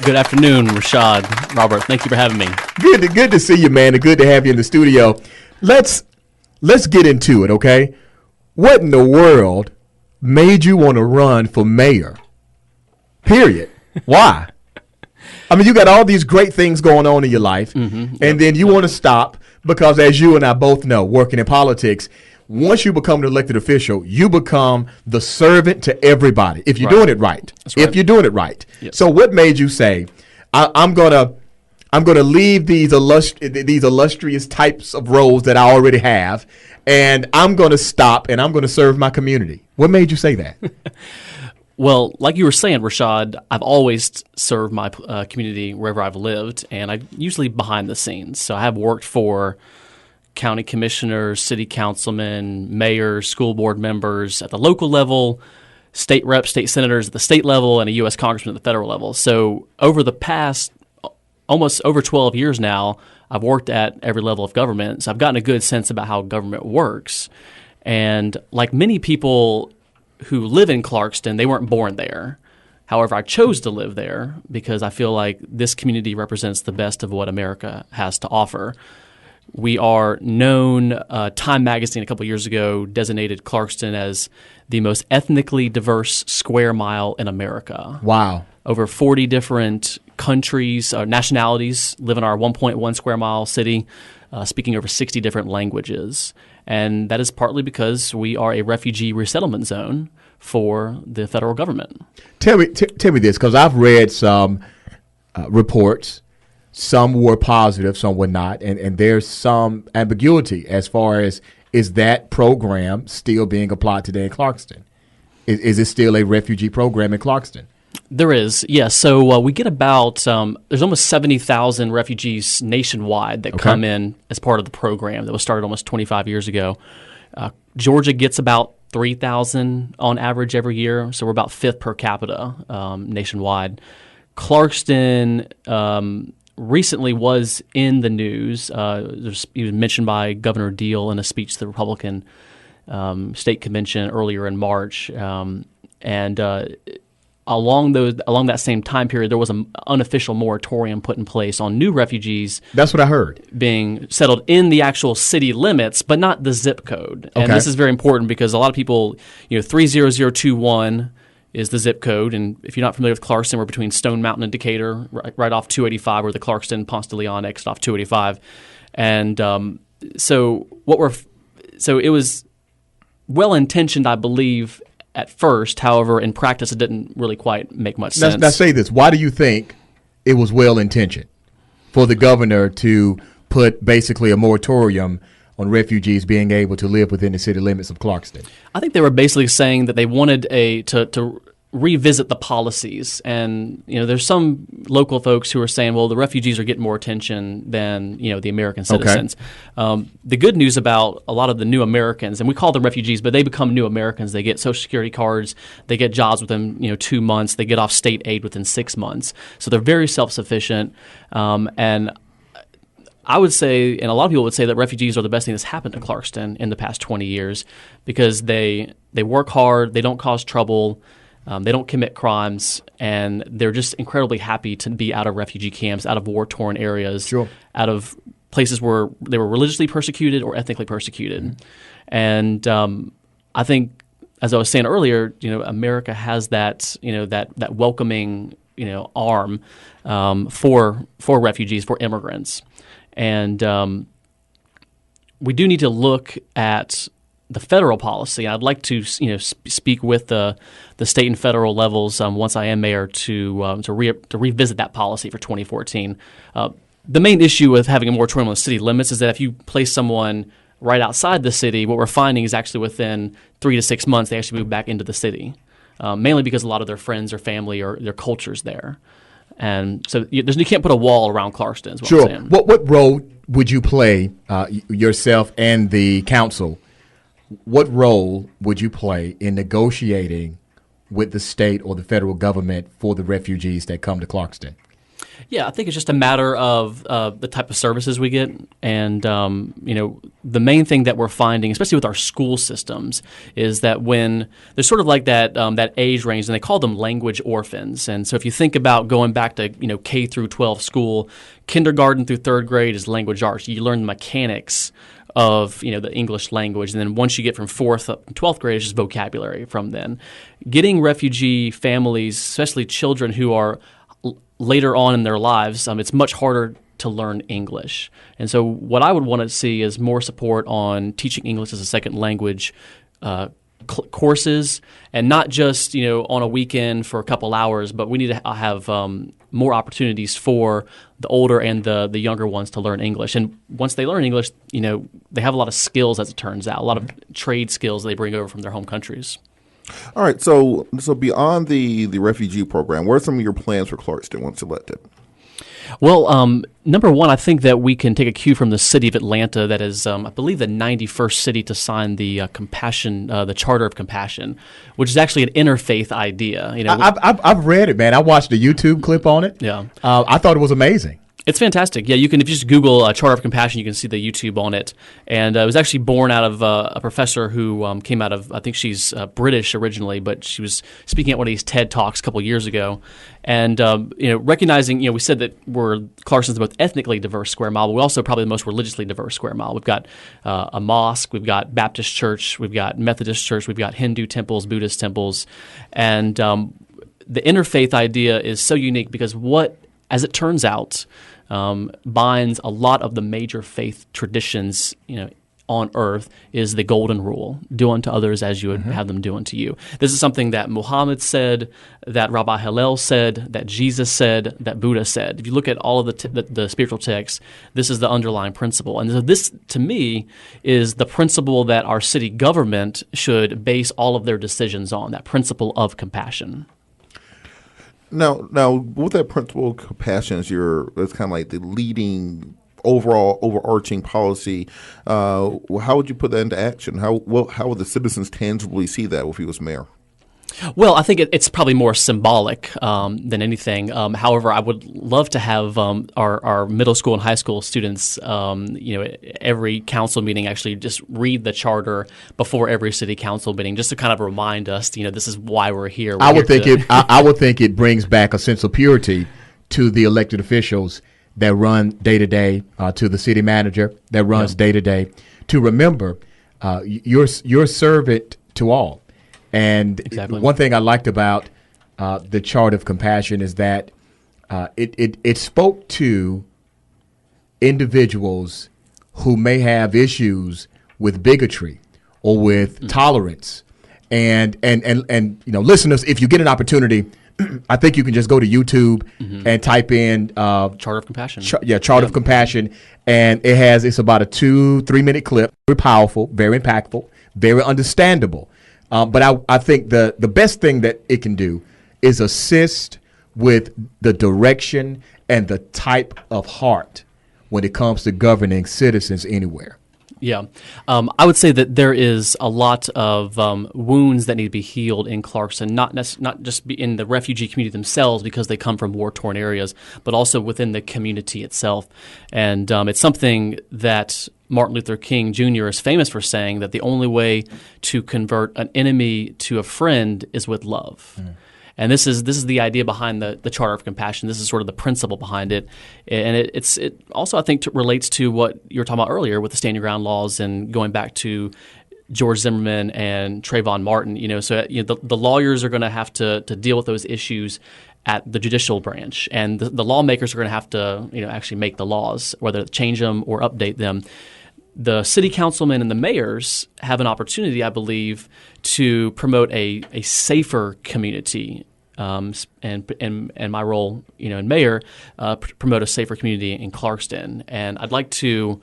Good afternoon, Rashad. Robert, thank you for having me. Good to see you, man, and good to have you in the studio. Let's get into it, okay? What in the world made you want to run for mayor? Period. Why? I mean, you got all these great things going on in your life, and then you want to stop because, as you and I both know, working in politics, once you become an elected official, you become the servant to everybody if you're doing it right. That's right. If you're doing it right. Yes. So what made you say, I'm gonna leave these illustrious types of roles that I already have, and I'm gonna stop and I'm gonna serve my community? What made you say that? Well, like you were saying, Rashad, I've always served my community wherever I've lived, and I'm usually behind the scenes. So I have worked for county commissioners, city councilmen, mayors, school board members at the local level, state reps, state senators at the state level, and a U.S. congressman at the federal level. So over the past almost over 12 years now, I've worked at every level of government. So I've gotten a good sense about how government works. And like many people who live in Clarkston, they weren't born there. However, I chose to live there because I feel like this community represents the best of what America has to offer. We are known, Time Magazine a couple of years ago designated Clarkston as the most ethnically diverse square mile in America. Wow. Over 40 different countries, nationalities live in our 1.1 square mile city, speaking over 60 different languages. And that is partly because we are a refugee resettlement zone for the federal government. Tell me this, because I've read some reports. Some were positive, some were not, and there's some ambiguity as far as, is that program still being applied today in Clarkston? Is it still a refugee program in Clarkston? There is, yes. So we get about, there's almost 70,000 refugees nationwide that come in as part of the program that was started almost 25 years ago. Georgia gets about 3,000 on average every year, so we're about fifth per capita nationwide. Clarkston recently was in the news. He was mentioned by Governor Deal in a speech to the Republican State Convention earlier in March. Along that same time period, there was an unofficial moratorium put in place on new refugees. That's what I heard. Being settled in the actual city limits, but not the zip code. And this is very important because a lot of people, 30021 is the zip code. And if you're not familiar with Clarkston, we're between Stone Mountain and Decatur, right off 285, or the Clarkston Ponce de Leon exit off 285. And so it was well-intentioned, I believe, at first. However, in practice, it didn't really quite make much sense. Now say this. Why do you think it was well-intentioned for the governor to put basically a moratorium on refugees being able to live within the city limits of Clarkston? I think they were basically saying that they wanted to revisit the policies. And, there's some local folks who are saying, well, the refugees are getting more attention than, the American citizens. The good news about a lot of the new Americans, and we call them refugees, but they become new Americans. They get Social Security cards. They get jobs within, 2 months. They get off state aid within 6 months. So they're very self-sufficient. And I would say, and a lot of people would say, that refugees are the best thing that's happened to Clarkston in the past 20 years because they work hard, they don't cause trouble, they don't commit crimes, and they're just incredibly happy to be out of refugee camps, out of war-torn areas, out of places where they were religiously persecuted or ethnically persecuted. Mm-hmm. And I think, as I was saying earlier, America has that welcoming arm for refugees, for immigrants. And we do need to look at the federal policy. I'd like to speak with the state and federal levels once I am mayor to revisit that policy for 2014. The main issue with having a moratorium on the city limits is that if you place someone right outside the city, what we're finding is actually within 3 to 6 months they actually move back into the city, mainly because a lot of their friends or family or their culture's there. And so you can't put a wall around Clarkston, is what I'm saying. What role would you play, yourself and the council, what role would you play in negotiating with the state or the federal government for the refugees that come to Clarkston? Yeah, I think it's just a matter of the type of services we get. And, the main thing that we're finding, especially with our school systems, is that when there's sort of like that age range, and they call them language orphans. And so if you think about going back to, K through 12 school, kindergarten through third grade is language arts. You learn the mechanics of the English language, and then once you get from 4th up to 12th grade, it's just vocabulary from then. Getting refugee families, especially children who are later on in their lives, it's much harder to learn English. And so what I would want to see is more support on teaching English as a second language courses, and not just on a weekend for a couple hours, but we need to have more opportunities for the older and the younger ones to learn English. And once they learn English, they have a lot of skills, as it turns out, a lot of trade skills they bring over from their home countries. All right, so beyond the refugee program, what are some of your plans for Clarkston once elected? Well, number one, I think that we can take a cue from the city of Atlanta, that is, I believe, the 91st city to sign the the Charter of Compassion, which is actually an interfaith idea. I've read it, man. I watched a YouTube clip on it. Yeah, I thought it was amazing. It's fantastic. Yeah, you can, if you just Google Charter of Compassion, you can see the YouTube on it. And it was actually born out of a professor who came out of, I think she's British originally, but she was speaking at one of these TED Talks a couple of years ago. And, recognizing, we said that Clarkston's the most ethnically diverse square mile, but we're also probably the most religiously diverse square mile. We've got a mosque, we've got Baptist church, we've got Methodist church, we've got Hindu temples, Buddhist temples. And the interfaith idea is so unique because as it turns out, binds a lot of the major faith traditions, on earth is the golden rule: do unto others as you would have them do unto you. This is something that Muhammad said, that Rabbi Hillel said, that Jesus said, that Buddha said. If you look at all of the spiritual texts, this is the underlying principle. And so this, to me, is the principle that our city government should base all of their decisions on, that principle of compassion. Now, with that principle of compassion, it's kind of like the leading overall overarching policy. How would you put that into action? How would the citizens tangibly see that if he was mayor? Well, I think it's probably more symbolic than anything. However, I would love to have our middle school and high school students, every council meeting actually just read the charter before every city council meeting, just to kind of remind us, this is why we're here. I would think it brings back a sense of purity to the elected officials that run day to day, to the city manager that runs day to day, to remember you're a servant to all. And exactly. One thing I liked about the Chart of Compassion is that it spoke to individuals who may have issues with bigotry or with tolerance. And listeners, if you get an opportunity, I think you can just go to YouTube and type in Chart of Compassion. Chart of Compassion, and it's about a 2-3 minute clip. Very powerful, very impactful, very understandable. But I think the best thing that it can do is assist with the direction and the type of heart when it comes to governing citizens anywhere. Yeah. I would say that there is a lot of wounds that need to be healed in Clarkston, not just in the refugee community themselves because they come from war-torn areas, but also within the community itself. And it's something that Martin Luther King Jr. is famous for saying, that the only way to convert an enemy to a friend is with love. And this is the idea behind the Charter of Compassion. This is sort of the principle behind it. And it also, I think, relates to what you were talking about earlier with the Stand Your Ground laws and going back to George Zimmerman and Trayvon Martin. The lawyers are going to have to deal with those issues at the judicial branch, and the lawmakers are going to have to actually make the laws, whether change them or update them. The city councilmen and the mayors have an opportunity, I believe, to promote a safer community. And my role, in mayor, promote a safer community in Clarkston. And I'd like to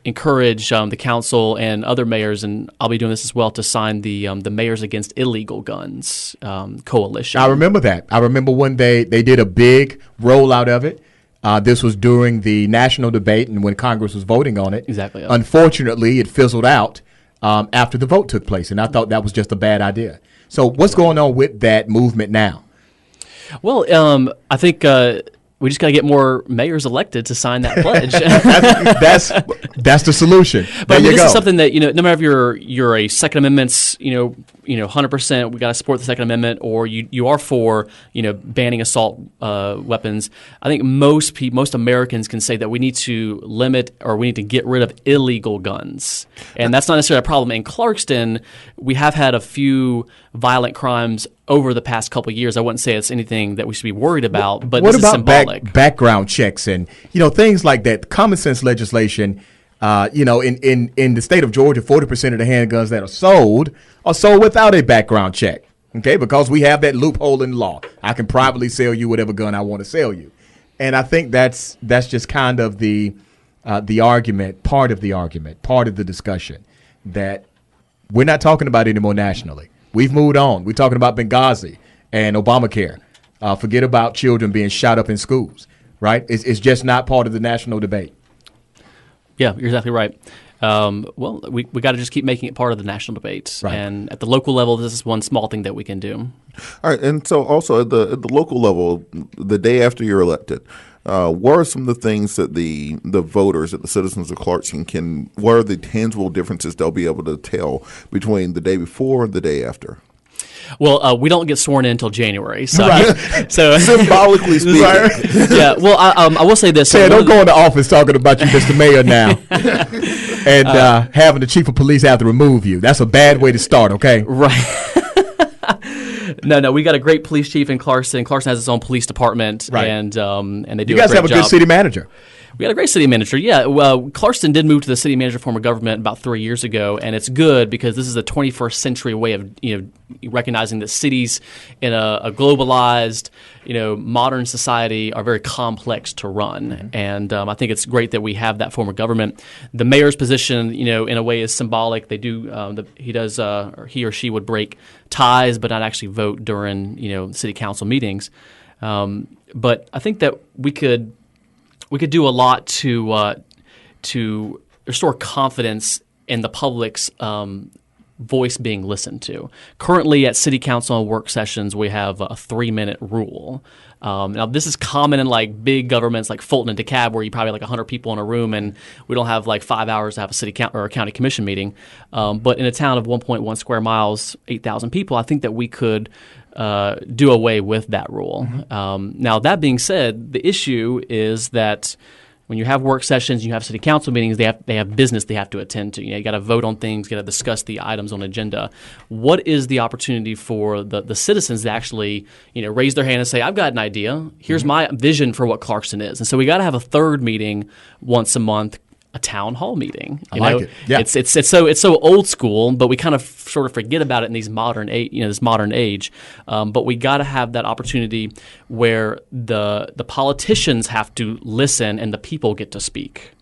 encourage the council and other mayors, and I'll be doing this as well, to sign the Mayors Against Illegal Guns coalition. I remember that. I remember when they did a big rollout of it. This was during the national debate and when Congress was voting on it. Exactly. Unfortunately, it fizzled out after the vote took place, and I thought that was just a bad idea. So what's going on with that movement now? Well, I think we just got to get more mayors elected to sign that pledge. that's the solution. But this is something that no matter if you're a Second Amendment's 100%, we got to support the Second Amendment, or you are for banning assault weapons. I think most Americans can say that we need to limit, or we need to get rid of illegal guns, and that's not necessarily a problem. In Clarkston, we have had a few violent crimes over the past couple of years. I wouldn't say it's anything that we should be worried about, but what this about is symbolic. Background checks and things like that? Common sense legislation. In the state of Georgia, 40% of the handguns that are sold without a background check. Okay, because we have that loophole in law. I can privately sell you whatever gun I want to sell you, and I think that's just kind of the argument, part of the discussion that we're not talking about anymore nationally. We've moved on. We're talking about Benghazi and Obamacare. Forget about children being shot up in schools, right? It's just not part of the national debate. Yeah, you're exactly right. Well, we got to just keep making it part of the national debate. Right. And at the local level, this is one small thing that we can do. All right, and so also at the local level, the day after you're elected, what are some of the things that the voters, that the citizens of Clarkston what are the tangible differences they'll be able to tell between the day before and the day after? Well, we don't get sworn in until January, so Right. so symbolically speaking. Yeah. Well, I will say this. Ted, don't go into office talking about you, Mr. Mayor, now, and having the chief of police have to remove you. That's a bad way to start. Okay. Right. No, we got a great police chief in Clarkston. Clarkston has its own police department, Right. and they do. You guys a great have a job. good city manager. We got a great city manager. Yeah, well, Clarkston did move to the city manager form of government about 3 years ago, and it's good because this is a 21st century way of recognizing that cities in a globalized, modern society are very complex to run, and I think it's great that we have that form of government. The mayor's position, in a way, is symbolic. They do he or she would break ties, but not actually vote during city council meetings. But I think that we could do a lot to restore confidence in the public's voice being listened to. Currently, at city council and work sessions, we have a 3-minute rule. Now, this is common in like big governments like Fulton and DeKalb, where you probably have like 100 people in a room, and we don't have like 5 hours to have a city or a county commission meeting. But in a town of 1.1 square miles, 8,000 people, I think that we could do away with that rule. Now, that being said, the issue is that when you have work sessions, you have city council meetings, they have business they have to attend to. You got to vote on things, got to discuss the items on agenda. What is the opportunity for the citizens to actually raise their hand and say, I've got an idea. Here's my vision for what Clarkston is. And so we got to have a third meeting once a month, a town hall meeting. I like it. Yeah. It's so old school, but we kind of sort of forget about it in these this modern age. But we got to have that opportunity where the politicians have to listen and the people get to speak.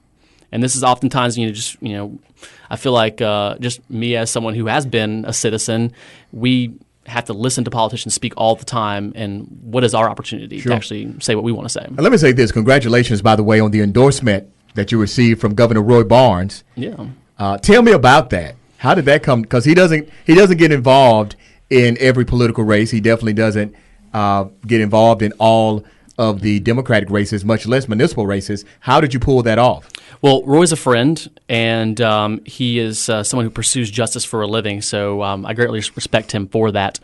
And this is oftentimes I feel like just me as someone who has been a citizen, we have to listen to politicians speak all the time. And what is our opportunity to actually say what we want to say? And let me say this: congratulations, by the way, on the endorsement that you received from Governor Roy Barnes. Yeah. Tell me about that. How did that come? Because he doesn't get involved in every political race. He definitely doesn't get involved in all of the Democratic races, much less municipal races. How did you pull that off? Well, Roy's a friend, and he is someone who pursues justice for a living. So I greatly respect him for that.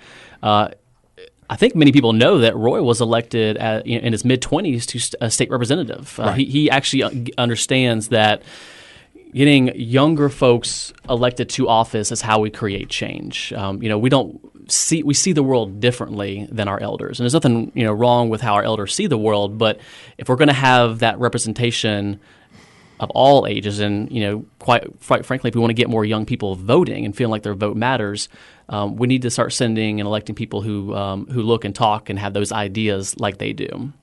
I think many people know that Roy was elected in his mid-20s to a state representative. Right. He actually understands that getting younger folks elected to office is how we create change. We see the world differently than our elders, and there's nothing wrong with how our elders see the world. But if we're going to have that representation of all ages, and quite frankly, if we want to get more young people voting and feeling like their vote matters, we need to start sending and electing people who look and talk and have those ideas like they do.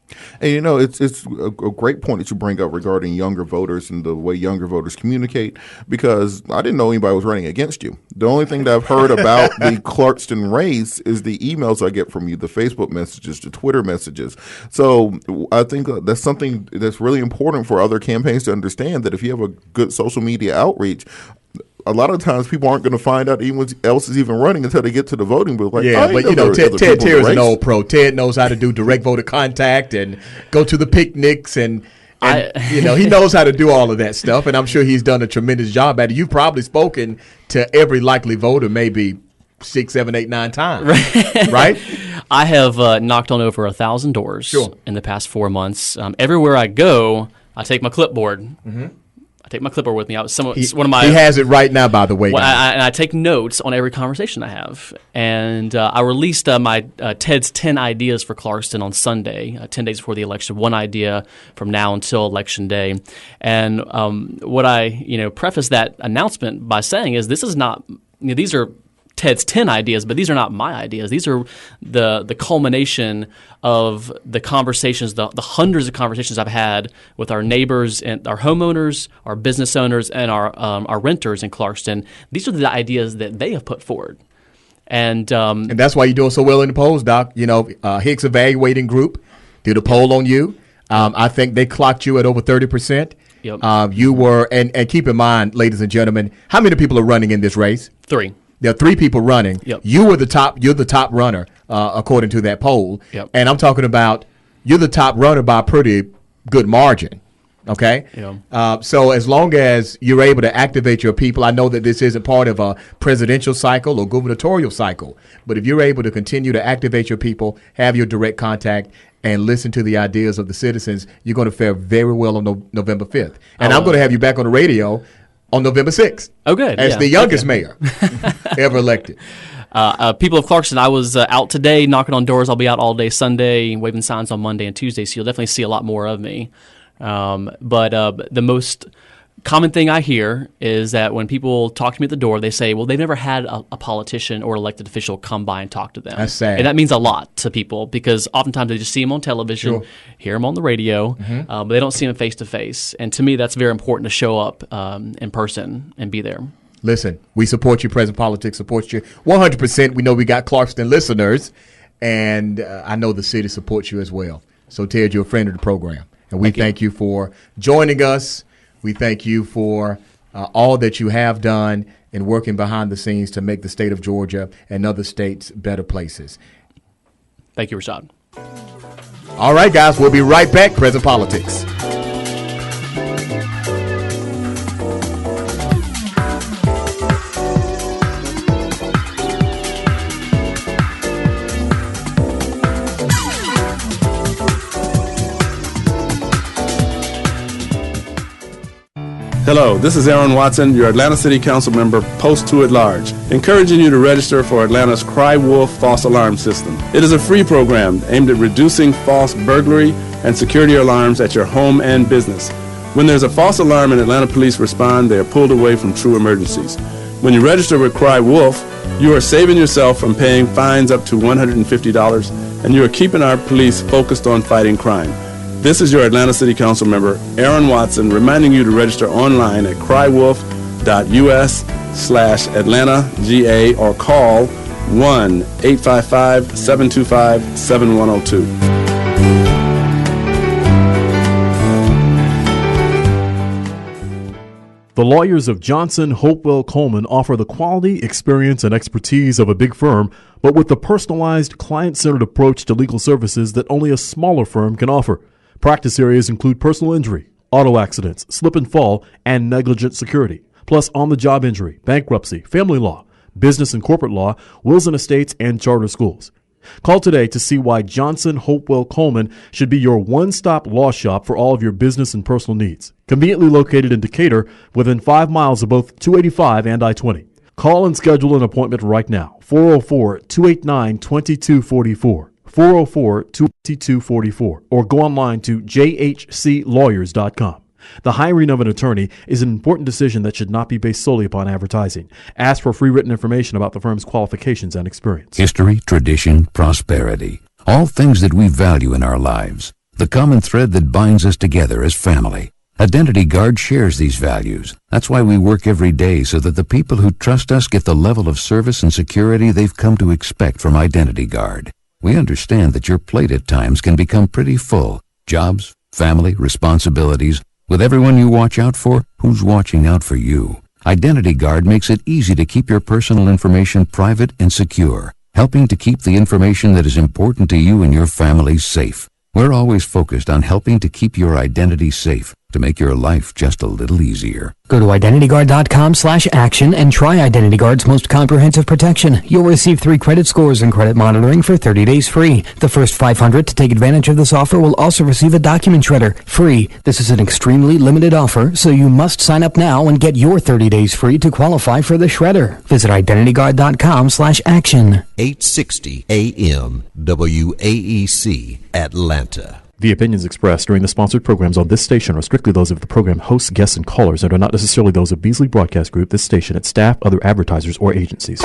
And it's a great point that you bring up regarding younger voters and the way younger voters communicate, because I didn't know anybody was running against you. The only thing that I've heard about the Clarkston race is the emails I get from you, the Facebook messages, the Twitter messages. So I think that's something that's really important for other campaigns to understand, that if you have a good social media outreach, a lot of times people aren't going to find out anyone else is even running until they get to the voting booth. Ted Terry is an old pro. Ted knows how to do direct voter contact and go to the picnics and he knows how to do all of that stuff. And I'm sure he's done a tremendous job at it. You've probably spoken to every likely voter maybe 6, 7, 8, 9 times, right? I have knocked on over 1,000 doors in the past 4 months. Everywhere I go, I take my clipboard. Mm-hmm. I take my clipboard with me. He has it right now, by the way. I take notes on every conversation I have. And I released my Ted's 10 ideas for Clarkston on Sunday, 10 days before the election, one idea from now until Election Day. And what I preface that announcement by saying is this is not these are Ted's 10 ideas, but these are not my ideas. These are the culmination of the conversations, the hundreds of conversations I've had with our neighbors and our homeowners, our business owners, and our renters in Clarkston. These are the ideas that they have put forward. And that's why you're doing so well in the polls, Doc. Hicks Evaluating Group did a poll on you. I think they clocked you at over 30%. Yep. You were, and keep in mind, ladies and gentlemen, how many people are running in this race? 3. There are 3 people running. Yep. You're the top runner, according to that poll. Yep. And I'm talking about you're the top runner by a pretty good margin. Okay. Yeah. So as long as you're able to activate your people, I know that this isn't part of a presidential cycle or gubernatorial cycle, but if you're able to continue to activate your people, have your direct contact, and listen to the ideas of the citizens, you're going to fare very well on November 5th. And I'm going to have you back on the radio on November 6th. Oh, good. As the youngest mayor ever elected. People of Clarkston, I was out today knocking on doors. I'll be out all day Sunday, waving signs on Monday and Tuesday, so you'll definitely see a lot more of me. But the most common thing I hear is that when people talk to me at the door, they say, well, they've never had a politician or elected official come by and talk to them. That's sad. And that means a lot to people because oftentimes they just see them on television, hear them on the radio, but they don't see them face to face. And to me, that's very important to show up in person and be there. Listen, we support you. Present Politics supports you 100%. We know we got Clarkston listeners, and I know the city supports you as well. So, Ted, you're a friend of the program. And we thank you for joining us. We thank you for all that you have done in working behind the scenes to make the state of Georgia and other states better places. Thank you, Rashad. All right, guys, we'll be right back. Present Politics. Hello, this is Aaron Watson, your Atlanta City Council member, Post 2 at Large, encouraging you to register for Atlanta's Cry Wolf false alarm system. It is a free program aimed at reducing false burglary and security alarms at your home and business. When there's a false alarm and Atlanta police respond, they are pulled away from true emergencies. When you register with Cry Wolf, you are saving yourself from paying fines up to $150, and you are keeping our police focused on fighting crime. This is your Atlanta City Council member, Aaron Watson, reminding you to register online at crywolf.us/AtlantaGA or call 1-855-725-7102. The lawyers of Johnson, Hopewell, Coleman offer the quality, experience, and expertise of a big firm, but with the personalized, client-centered approach to legal services that only a smaller firm can offer. Practice areas include personal injury, auto accidents, slip and fall, and negligent security, plus on-the-job injury, bankruptcy, family law, business and corporate law, wills and estates, and charter schools. Call today to see why Johnson, Hopewell, Coleman should be your one-stop law shop for all of your business and personal needs. Conveniently located in Decatur, within 5 miles of both 285 and I-20. Call and schedule an appointment right now, 404-289-2244. 404-2244, or go online to jhclawyers.com. The hiring of an attorney is an important decision that should not be based solely upon advertising. Ask for free written information about the firm's qualifications and experience. History, tradition, prosperity, all things that we value in our lives. The common thread that binds us together as family. Identity Guard shares these values. That's why we work every day so that the people who trust us get the level of service and security they've come to expect from Identity Guard. We understand that your plate at times can become pretty full. Jobs, family, responsibilities, with everyone you watch out for, who's watching out for you. Identity Guard makes it easy to keep your personal information private and secure, helping to keep the information that is important to you and your family safe. We're always focused on helping to keep your identity safe, to make your life just a little easier. Go to IdentityGuard.com/action and try Identity Guard's most comprehensive protection. You'll receive 3 credit scores and credit monitoring for 30 days free. The first 500 to take advantage of this offer will also receive a document shredder free. This is an extremely limited offer, so you must sign up now and get your 30 days free to qualify for the shredder. Visit IdentityGuard.com/action. 860 AM WAEC Atlanta. The opinions expressed during the sponsored programs on this station are strictly those of the program hosts, guests, and callers and are not necessarily those of Beasley Broadcast Group, this station, its staff, other advertisers, or agencies.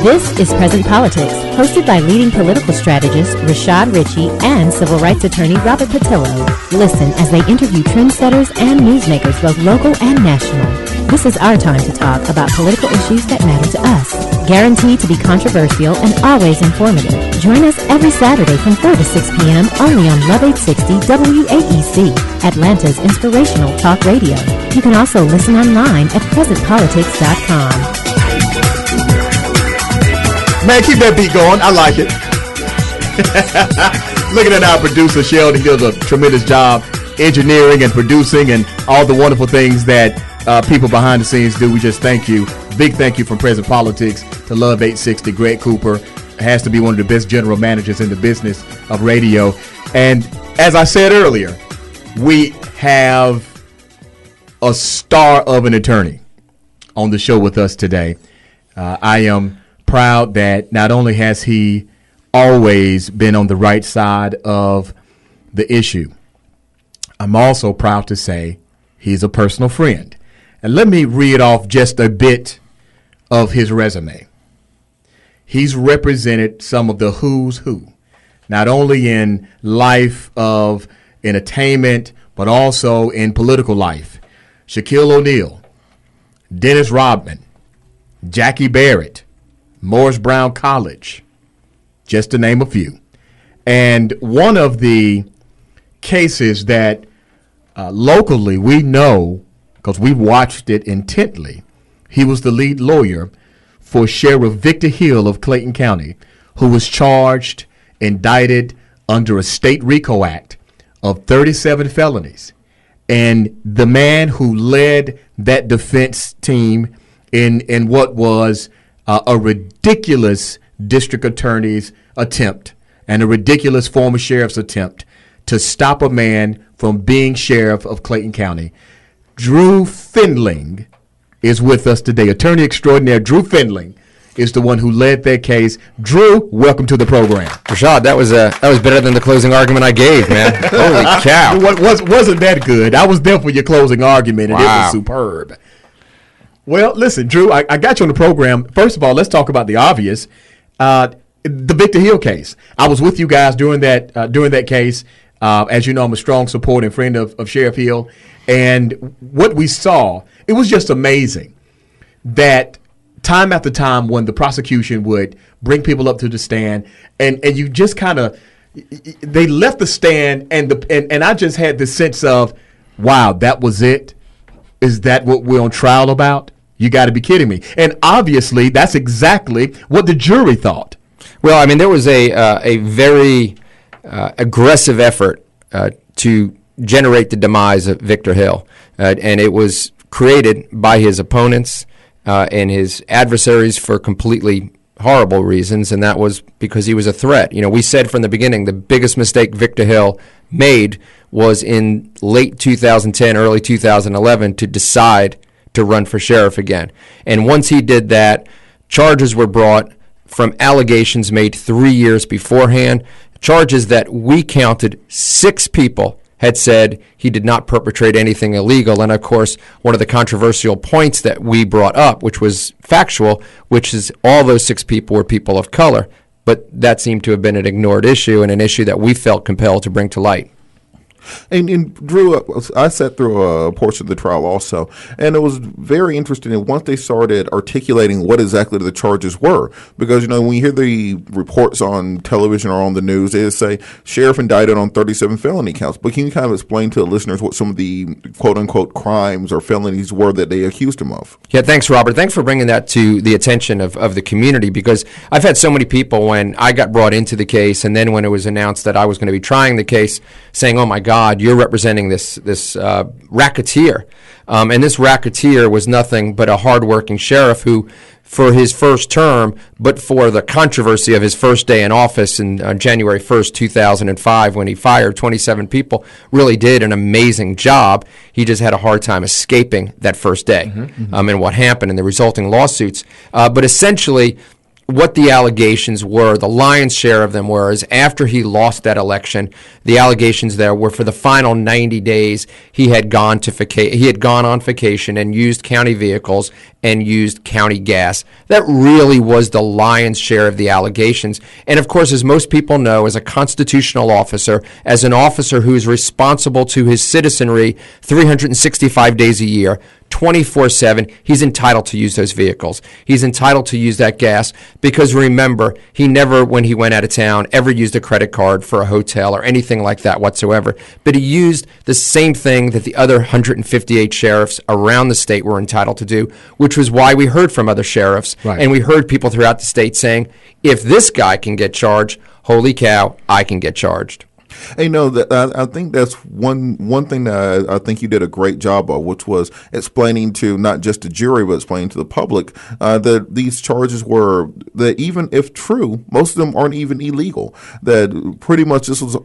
This is Present Politics, hosted by leading political strategist Rashad Ritchie and civil rights attorney Robert Patillo. Listen as they interview trendsetters and newsmakers, both local and national. This is our time to talk about political issues that matter to us. Guaranteed to be controversial and always informative. Join us every Saturday from 4 to 6 p.m. only on Love 860 WAEC, Atlanta's inspirational talk radio. You can also listen online at presentpolitics.com. Man, keep that beat going. I like it. Looking at our producer, Sheldon, he does a tremendous job engineering and producing and all the wonderful things that people behind the scenes do. We just thank you. Big thank you from Present Politics to Love 860. Greg Cooper has to be one of the best general managers in the business of radio. And as I said earlier, we have a star of an attorney on the show with us today. I am proud that not only has he always been on the right side of the issue, I'm also proud to say he's a personal friend. And let me read off just a bit of his resume. He's represented some of the who's who, not only in life of entertainment, but also in political life. Shaquille O'Neal, Dennis Rodman, Jackie Barrett, Morris Brown College, just to name a few. And one of the cases that locally we know, because we've watched it intently, he was the lead lawyer for Sheriff Victor Hill of Clayton County, who was charged, indicted under a state RICO Act of 37 felonies. And the man who led that defense team in what was a ridiculous district attorney's attempt and a ridiculous former sheriff's attempt to stop a man from being sheriff of Clayton County. Drew Findling is with us today. Attorney extraordinaire Drew Findling is the one who led that case. Drew, welcome to the program. Rashad, that was better than the closing argument I gave, man. Holy cow. Wasn't that good? I was there for your closing argument, and It was superb. Well, listen, Drew, I got you on the program. First of all, let's talk about the obvious. The Victor Hill case. I was with you guys during that case. As you know, I'm a strong supporter and friend of Sheriff Hill. And what we saw, it was just amazing that time after time when the prosecution would bring people up to the stand and you just kind of, they left the stand and I just had this sense of, wow, that was it? Is that what we're on trial about? You got to be kidding me. And obviously, that's exactly what the jury thought. Well, I mean, there was a very aggressive effort to generate the demise of Victor Hill. And it was created by his opponents and his adversaries for completely horrible reasons, and that was because he was a threat. You know, we said from the beginning the biggest mistake Victor Hill made was in late 2010, early 2011 to decide to run for sheriff again. And once he did that, charges were brought from allegations made 3 years beforehand, charges that we counted 6 people had said he did not perpetrate anything illegal. And, of course, one of the controversial points that we brought up, which was factual, which is all those 6 people were people of color. But that seemed to have been an ignored issue and an issue that we felt compelled to bring to light. And Drew, I sat through a portion of the trial also, and it was very interesting. And once they started articulating what exactly the charges were, because, you know, when you hear the reports on television or on the news, they say sheriff indicted on 37 felony counts. But can you kind of explain to the listeners what some of the quote-unquote crimes or felonies were that they accused him of? Yeah, thanks, Robert. Thanks for bringing that to the attention of the community, because I've had so many people when I got brought into the case and then when it was announced that I was going to be trying the case saying, oh, my God, you're representing this racketeer. And this racketeer was nothing but a hardworking sheriff who, for his first term, but for the controversy of his first day in office on January 1st, 2005, when he fired 27 people, really did an amazing job. He just had a hard time escaping that first day and what happened and the resulting lawsuits. But essentially, what the allegations were, the lion's share of them were, is after he lost that election, the allegations there were for the final 90 days he had gone on vacation and used county vehicles and used county gas. That really was the lion's share of the allegations. And of course, as most people know, as a constitutional officer, as an officer who is responsible to his citizenry 365 days a year, 24/7, he's entitled to use those vehicles. He's entitled to use that gas because, remember, he never, when he went out of town, ever used a credit card for a hotel or anything like that whatsoever. But he used the same thing that the other 158 sheriffs around the state were entitled to do, which was why we heard from other sheriffs. Right. And we heard people throughout the state saying, if this guy can get charged, holy cow, I can get charged. Hey, I think that's one thing that I think you did a great job of, which was explaining to not just the jury, but explaining to the public that these charges were, that even if true, most of them aren't even illegal. That pretty much this was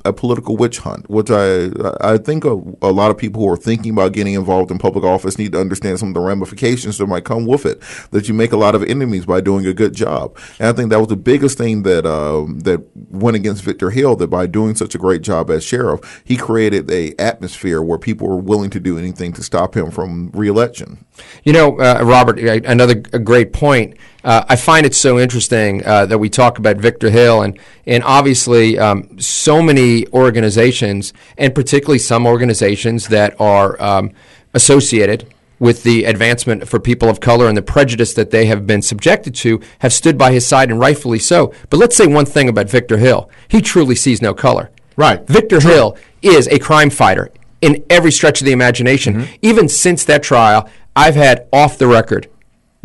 a political witch hunt, which I think a lot of people who are thinking about getting involved in public office need to understand some of the ramifications that might come with it, that you make a lot of enemies by doing a good job. And I think that was the biggest thing that went against Victor Hill, that by doing such a great job as sheriff, he created a atmosphere where people were willing to do anything to stop him from re-election. Robert, another great point. I find it so interesting that we talk about Victor Hill, and obviously so many organizations, and particularly some organizations that are associated with the advancement for people of color and the prejudice that they have been subjected to, have stood by his side, and rightfully so. But let's say one thing about Victor Hill. He truly sees no color. Right. Victor Hill is a crime fighter in every stretch of the imagination. Mm-hmm. Even since that trial, I've had off-the-record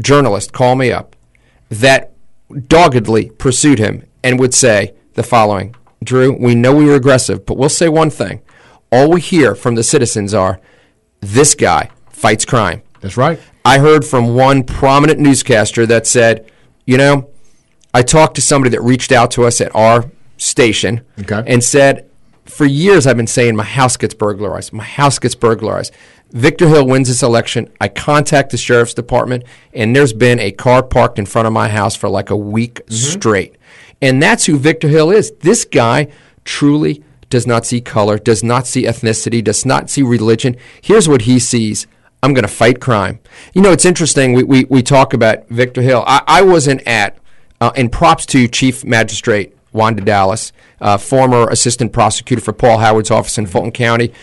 journalists call me up that doggedly pursued him and would say the following: Drew, we know we were aggressive, but we'll say one thing. All we hear from the citizens are, this guy fights crime. That's right. I heard from one prominent newscaster that said, I talked to somebody that reached out to us at our station and said, for years I've been saying my house gets burglarized. My house gets burglarized. Victor Hill wins this election. I contact the sheriff's department, and there's been a car parked in front of my house for like a week straight. And that's who Victor Hill is. This guy truly does not see color, does not see ethnicity, does not see religion. Here's what he sees. I'm going to fight crime. It's interesting. We talk about Victor Hill. I wasn't at, and props to Chief Magistrate Wanda Dallas, former assistant prosecutor for Paul Howard's office in Fulton County,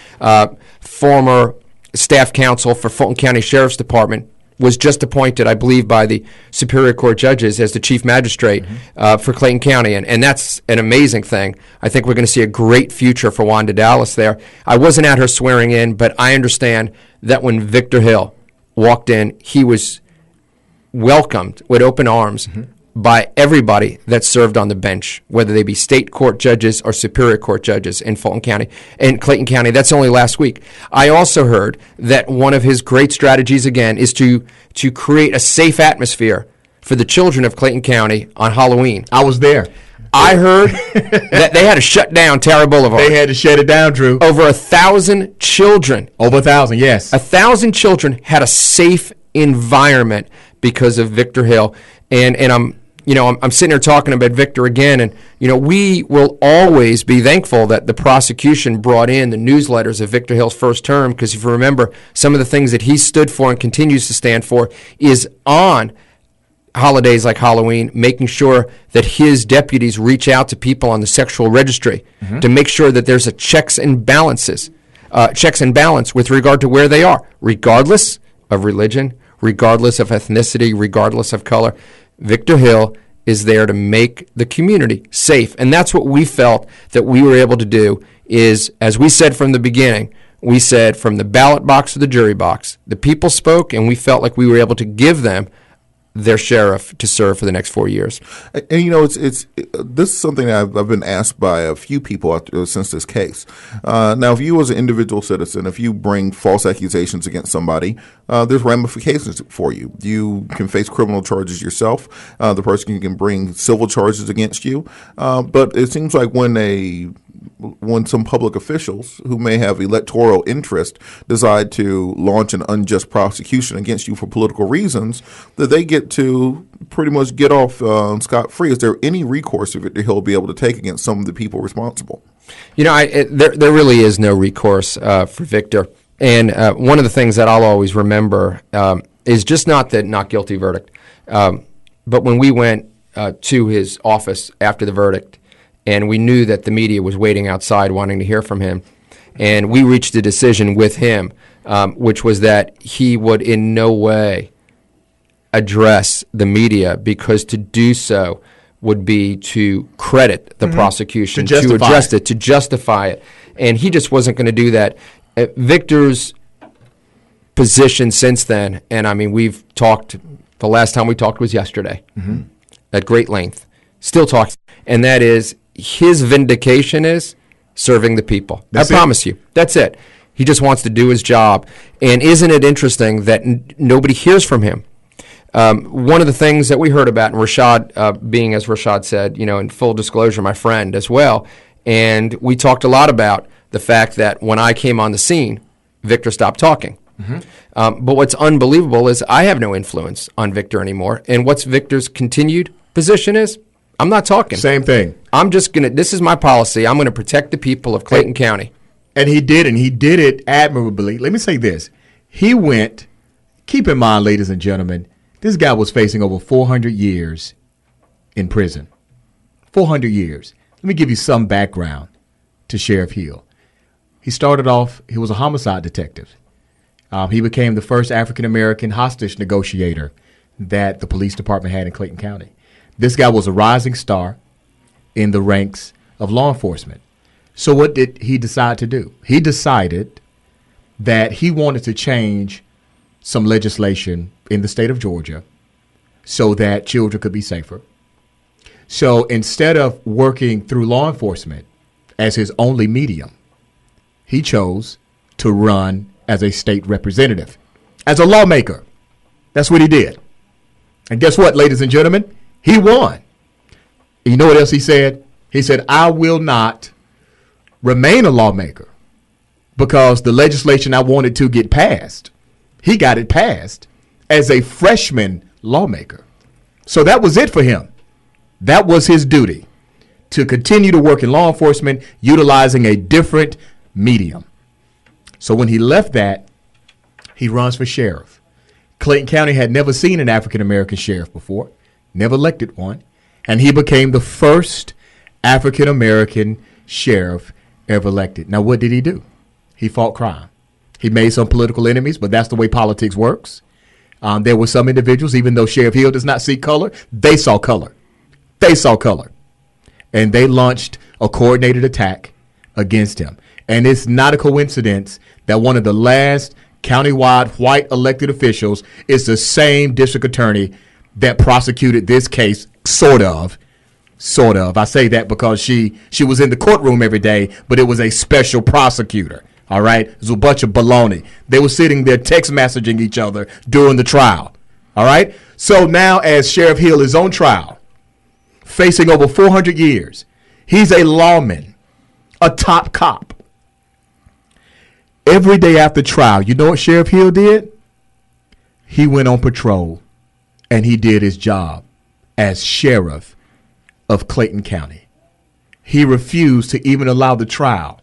former staff counsel for Fulton County Sheriff's Department, was just appointed, I believe, by the Superior Court judges as the chief magistrate for Clayton County, and that's an amazing thing. I think we're going to see a great future for Wanda Dallas there. I wasn't at her swearing in, but I understand that when Victor Hill walked in, he was welcomed with open arms by everybody that served on the bench, whether they be state court judges or superior court judges in Fulton County and Clayton County. That's only last week. I also heard that one of his great strategies, again, is to create a safe atmosphere for the children of Clayton County on Halloween. I was there. I heard that they had to shut down Tara Boulevard. They had to shut it down, Drew. Over 1,000 children. Over 1,000, yes. 1,000 children had a safe environment because of Victor Hill. And I'm sitting here talking about Victor again, and we will always be thankful that the prosecution brought in the newsletters of Victor Hill's first term, because if you remember, some of the things that he stood for and continues to stand for is on holidays like Halloween, making sure that his deputies reach out to people on the sexual registry to make sure that there's a checks and balance with regard to where they are, regardless of religion, regardless of ethnicity, regardless of color. Victor Hill is there to make the community safe. And that's what we felt that we were able to do is, as we said from the beginning, we said from the ballot box to the jury box, the people spoke, and we felt like we were able to give them their sheriff to serve for the next 4 years. And this is something that I've been asked by a few people since this case. Now, if you as an individual citizen, if you bring false accusations against somebody, there's ramifications for you. You can face criminal charges yourself. The person can bring civil charges against you. But it seems like when when some public officials who may have electoral interest decide to launch an unjust prosecution against you for political reasons, that they get to pretty much get off scot-free. Is there any recourse that Victor Hill will be able to take against some of the people responsible? There really is no recourse for Victor. And one of the things that I'll always remember is just not the not guilty verdict, but when we went to his office after the verdict, and we knew that the media was waiting outside wanting to hear from him, and we reached a decision with him, which was that he would in no way address the media, because to do so would be to credit the prosecution, to address it, to justify it. And he just wasn't going to do that. Victor's position since then, and I mean, we've talked, the last time we talked was yesterday at great length, still talking, and that is his vindication is serving the people. I promise you. That's it. He just wants to do his job. And isn't it interesting that nobody hears from him? One of the things that we heard about, and Rashad being, as Rashad said, in full disclosure, my friend as well, and we talked a lot about the fact that when I came on the scene, Victor stopped talking. But what's unbelievable is I have no influence on Victor anymore. And what's Victor's continued position is, I'm not talking. Same thing. I'm just going to, this is my policy. I'm going to protect the people of Clayton County. And he did it admirably. Let me say this. He went, keep in mind, ladies and gentlemen, this guy was facing over 400 years in prison. 400 years. Let me give you some background to Sheriff Hill. He started off, he was a homicide detective. He became the first African-American hostage negotiator that the police department had in Clayton County. This guy was a rising star in the ranks of law enforcement. So what did he decide to do? He decided that he wanted to change some legislation in the state of Georgia so that children could be safer. So instead of working through law enforcement as his only medium, he chose to run as a state representative, as a lawmaker. That's what he did. And guess what, ladies and gentlemen? He won. And you know what else he said? He said, I will not remain a lawmaker because the legislation I wanted to get passed, he got it passed as a freshman lawmaker. So that was it for him. That was his duty, to continue to work in law enforcement utilizing a different medium. So when he left that, he runs for sheriff. Clayton County had never seen an African-American sheriff before, never elected one, and he became the first African-American sheriff ever elected. Now, what did he do? He fought crime. He made some political enemies, but that's the way politics works. There were some individuals, even though Sheriff Hill does not see color, they saw color. They saw color. And they launched a coordinated attack against him. And it's not a coincidence that one of the last countywide white elected officials is the same district attorney that prosecuted this case, sort of. I say that because she was in the courtroom every day, but it was a special prosecutor. All right? It was a bunch of baloney. They were sitting there text messaging each other during the trial. All right? So now as Sheriff Hill is on trial, facing over 400 years, he's a lawman, a top cop. Every day after trial, you know what Sheriff Hill did? He went on patrol, and he did his job as sheriff of Clayton County. He refused to even allow the trial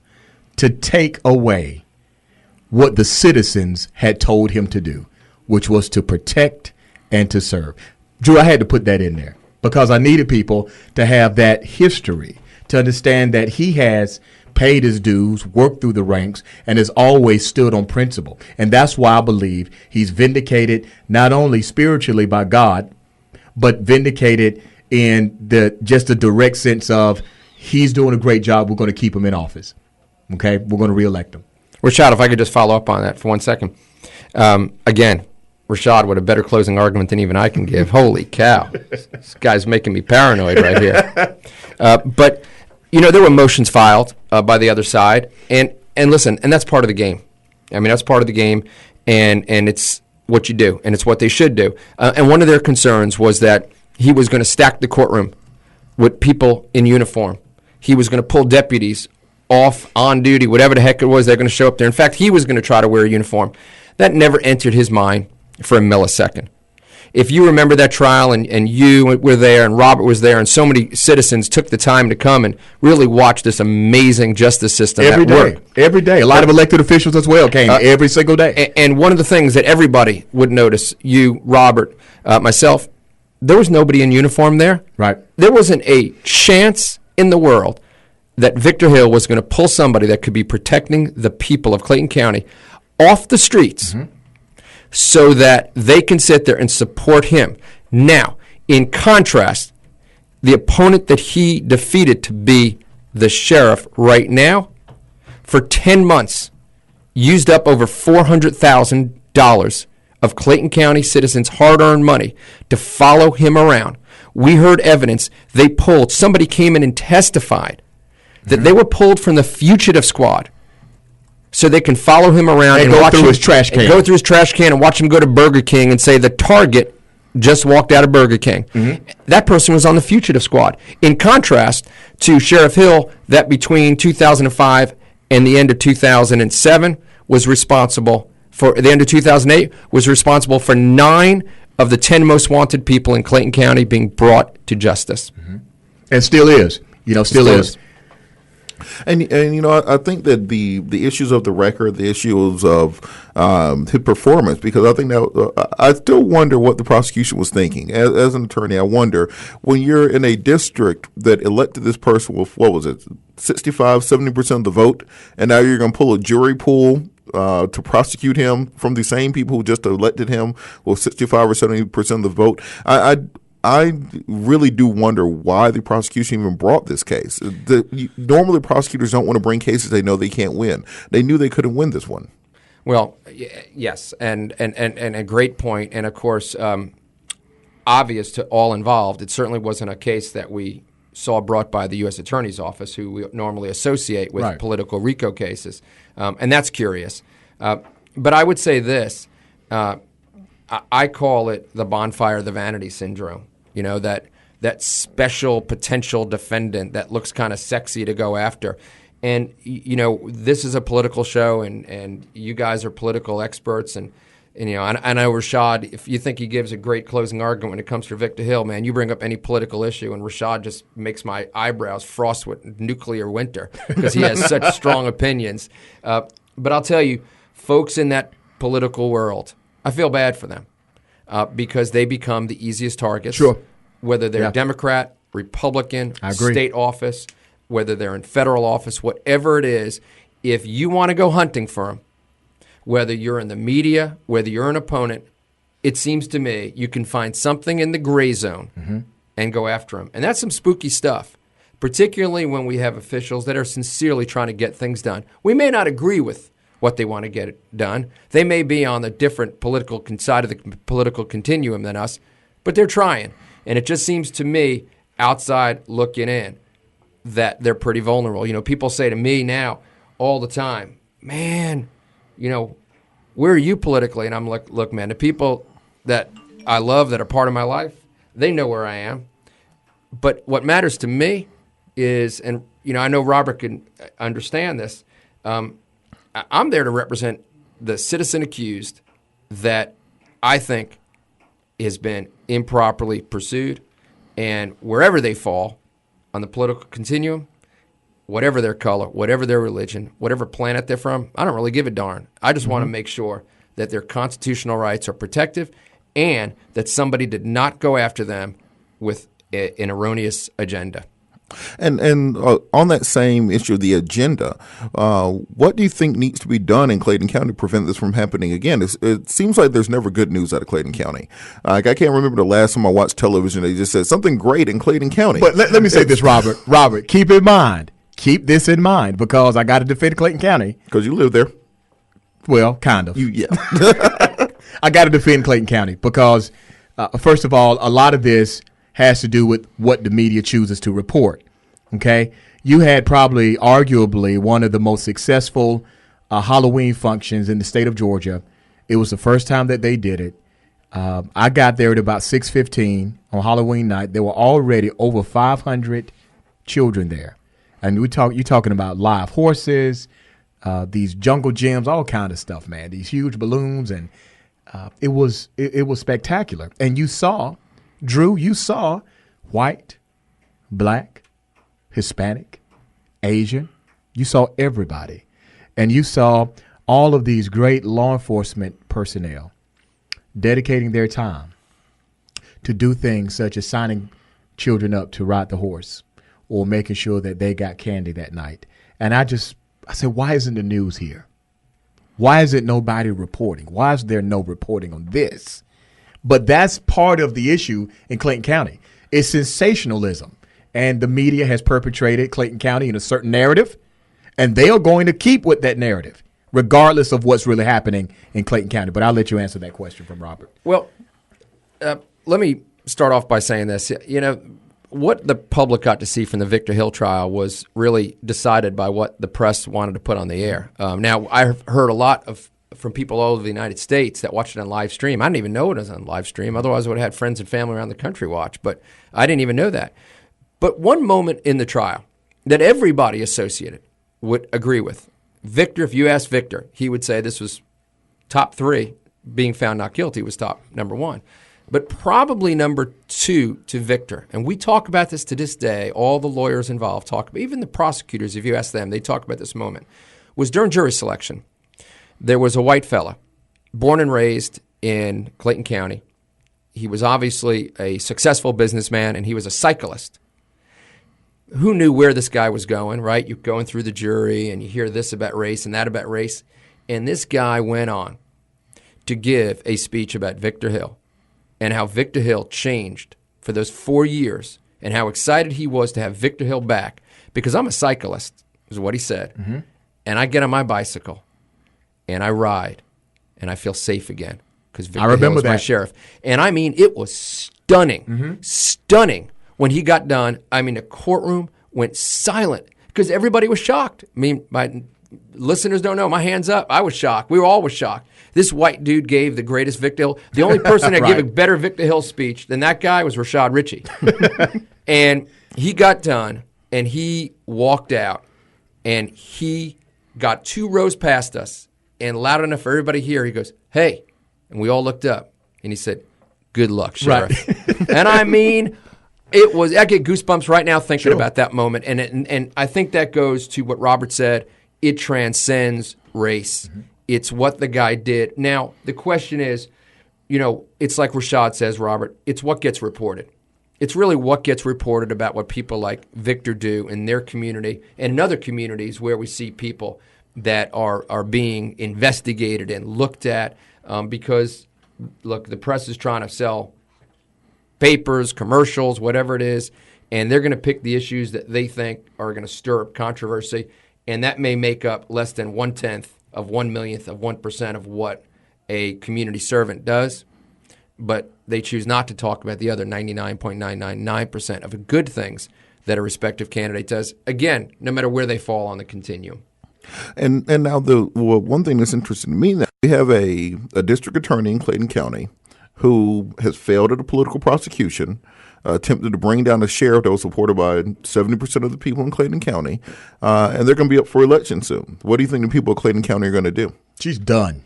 to take away what the citizens had told him to do, which was to protect and to serve. Drew, I had to put that in there because I needed people to have that history, to understand that he has paid his dues, worked through the ranks, and has always stood on principle. And that's why I believe he's vindicated not only spiritually by God, but vindicated in the direct sense of he's doing a great job. We're going to keep him in office. Okay? We're going to reelect him. Rashad, if I could just follow up on that for 1 second. Again, Rashad with a better closing argument than even I can give. Holy cow. This guy's making me paranoid right here. But there were motions filed by the other side, and listen, and that's part of the game. I mean, that's part of the game, and it's what you do, and it's what they should do. And one of their concerns was that he was going to stack the courtroom with people in uniform. He was going to pull deputies off, on duty, whatever the heck it was, they're going to show up there. In fact, he was going to try to wear a uniform. That never entered his mind for a millisecond. If you remember that trial and you were there and Robert was there and so many citizens took the time to come and really watch this amazing justice system every at day. work. Every day. A lot of elected officials as well came every single day. And one of the things that everybody would notice, you, Robert, myself, there was nobody in uniform there. Right. There wasn't a chance in the world that Victor Hill was going to pull somebody that could be protecting the people of Clayton County off the streets so that they can sit there and support him. Now, in contrast, the opponent that he defeated to be the sheriff right now, for 10 months, used up over $400,000 of Clayton County citizens' hard-earned money to follow him around. We heard evidence they pulled. Somebody came in and testified that they were pulled from the fugitive squad so they can follow him around and go watch through him, his trash can. Go through his trash can and watch him go to Burger King and say the target just walked out of Burger King. That person was on the fugitive squad. In contrast to Sheriff Hill, that between 2005 and the end of 2007 was responsible for, the end of 2008 was responsible for 9 of the 10 most wanted people in Clayton County being brought to justice. And still is. Still is. And I think that the issues of the record, the issues of his performance, because I think that I still wonder what the prosecution was thinking. As an attorney, I wonder when you're in a district that elected this person with, 65, 70% of the vote, and now you're going to pull a jury pool to prosecute him from the same people who just elected him with 65 or 70% of the vote. I really do wonder why the prosecution even brought this case. Normally, prosecutors don't want to bring cases they know they can't win. They knew they couldn't win this one. Well, yes, and a great point. And, of course, obvious to all involved, it certainly wasn't a case that we saw brought by the U.S. Attorney's Office, who we normally associate with political RICO cases. And that's curious. But I would say this. I call it the bonfire of the vanity syndrome. That special potential defendant that looks kind of sexy to go after. And, this is a political show, and you guys are political experts. And I know Rashad, if you think he gives a great closing argument when it comes to Victor Hill, man, you bring up any political issue, and Rashad just makes my eyebrows frost with nuclear winter because he has such strong opinions. But I'll tell you, folks in that political world, I feel bad for them because they become the easiest targets. Sure. Whether they're Democrat, Republican, state office, whether they're in federal office, whatever it is, if you want to go hunting for them, whether you're in the media, whether you're an opponent, it seems to me you can find something in the gray zone and go after them. And that's some spooky stuff, particularly when we have officials that are sincerely trying to get things done. We may not agree with what they want to get done. They may be on the different political side of the political continuum than us, but they're trying. And it just seems to me, outside looking in, that they're pretty vulnerable. People say to me now all the time, man, where are you politically? And I'm like, look, man, the people that I love that are part of my life, they know where I am. But what matters to me is, and I know Robert can understand this, I'm there to represent the citizen accused that I think has been improperly pursued, and wherever they fall on the political continuum, whatever their color, whatever their religion, whatever planet they're from, I don't really give a darn. I just want to make sure that their constitutional rights are protected and that somebody did not go after them with an erroneous agenda. And on that same issue of the agenda, what do you think needs to be done in Clayton County to prevent this from happening again? It seems like there's never good news out of Clayton County. I can't remember the last time I watched television. They just said something great in Clayton County. But let me say this, Robert. Robert, keep this in mind, because I got to defend Clayton County. Because you live there. Well, kind of. Yeah. I got to defend Clayton County because, first of all, a lot of this has to do with what the media chooses to report, okay? You had probably, arguably, one of the most successful Halloween functions in the state of Georgia. It was the first time that they did it. I got there at about 6:15 on Halloween night. There were already over 500 children there. And you're talking about live horses, these jungle gyms, all kind of stuff, man. These huge balloons, and it was spectacular. And you saw, Drew, white, black, Hispanic, Asian. You saw everybody. And you saw all of these great law enforcement personnel dedicating their time to do things such as signing children up to ride the horse or making sure that they got candy that night. And I said, why isn't the news here? Why is it nobody reporting? Why is there no reporting on this? But that's part of the issue in Clayton County. It's sensationalism. And the media has perpetrated Clayton County in a certain narrative, and they are going to keep with that narrative, regardless of what's really happening in Clayton County. But I'll let you answer that question from Robert. Well, let me start off by saying this. You know, what the public got to see from the Victor Hill trial was really decided by what the press wanted to put on the air. Now, I've heard a lot from people all over the United States that watched it on live stream. I didn't even know it was on live stream. Otherwise, I would have had friends and family around the country watch. But I didn't even know that. But one moment in the trial that everybody associated would agree with, Victor, if you asked Victor, he would say this was top 3. Being found not guilty was number 1. But probably number 2 to Victor, and we talk about this to this day, all the lawyers involved talk about, even the prosecutors, if you ask them, they talk about this moment, was during jury selection. There was a white fella, born and raised in Clayton County. He was obviously a successful businessman, and he was a cyclist. Who knew where this guy was going, right? You're going through the jury, and you hear this about race and that about race. And this guy went on to give a speech about Victor Hill and how Victor Hill changed for those 4 years and how excited he was to have Victor Hill back. Because I'm a cyclist, is what he said. Mm-hmm. And I get on my bicycle, and I ride, and I feel safe again because Victor Hill is my sheriff. And I mean, it was stunning, stunning. When he got done, I mean, the courtroom went silent because everybody was shocked. I mean, my listeners don't know. My hand's up. I was shocked. We were all shocked. This white dude gave the greatest Victor Hill. The only person that gave a better Victor Hill speech than that guy was Rashad Ritchie. And he got done, and he walked out, and he got 2 rows past us, and loud enough for everybody to hear, he goes, "Hey," and we all looked up, and he said, "Good luck, Sheriff." Right. And I mean, I get goosebumps right now thinking about that moment, and I think that goes to what Robert said. It transcends race. Mm-hmm. It's what the guy did. Now, the question is, you know, it's like Rashad says, Robert, it's what gets reported. It's really what gets reported about what people like Victor do in their community and in other communities where we see people that are being investigated and looked at because, look, the press is trying to sell papers, commercials, whatever it is, and they're going to pick the issues that they think are going to stir up controversy, and that may make up less than 1/10 of 1/1,000,000th of 1% of what a community servant does, but they choose not to talk about the other 99.999% of the good things that a respective candidate does, again, no matter where they fall on the continuum. And now one thing that's interesting to me, that we have a district attorney in Clayton County who has failed at a political prosecution, attempted to bring down a sheriff that was supported by 70% of the people in Clayton County, and they're going to be up for election soon. What do you think the people of Clayton County are going to do? She's done.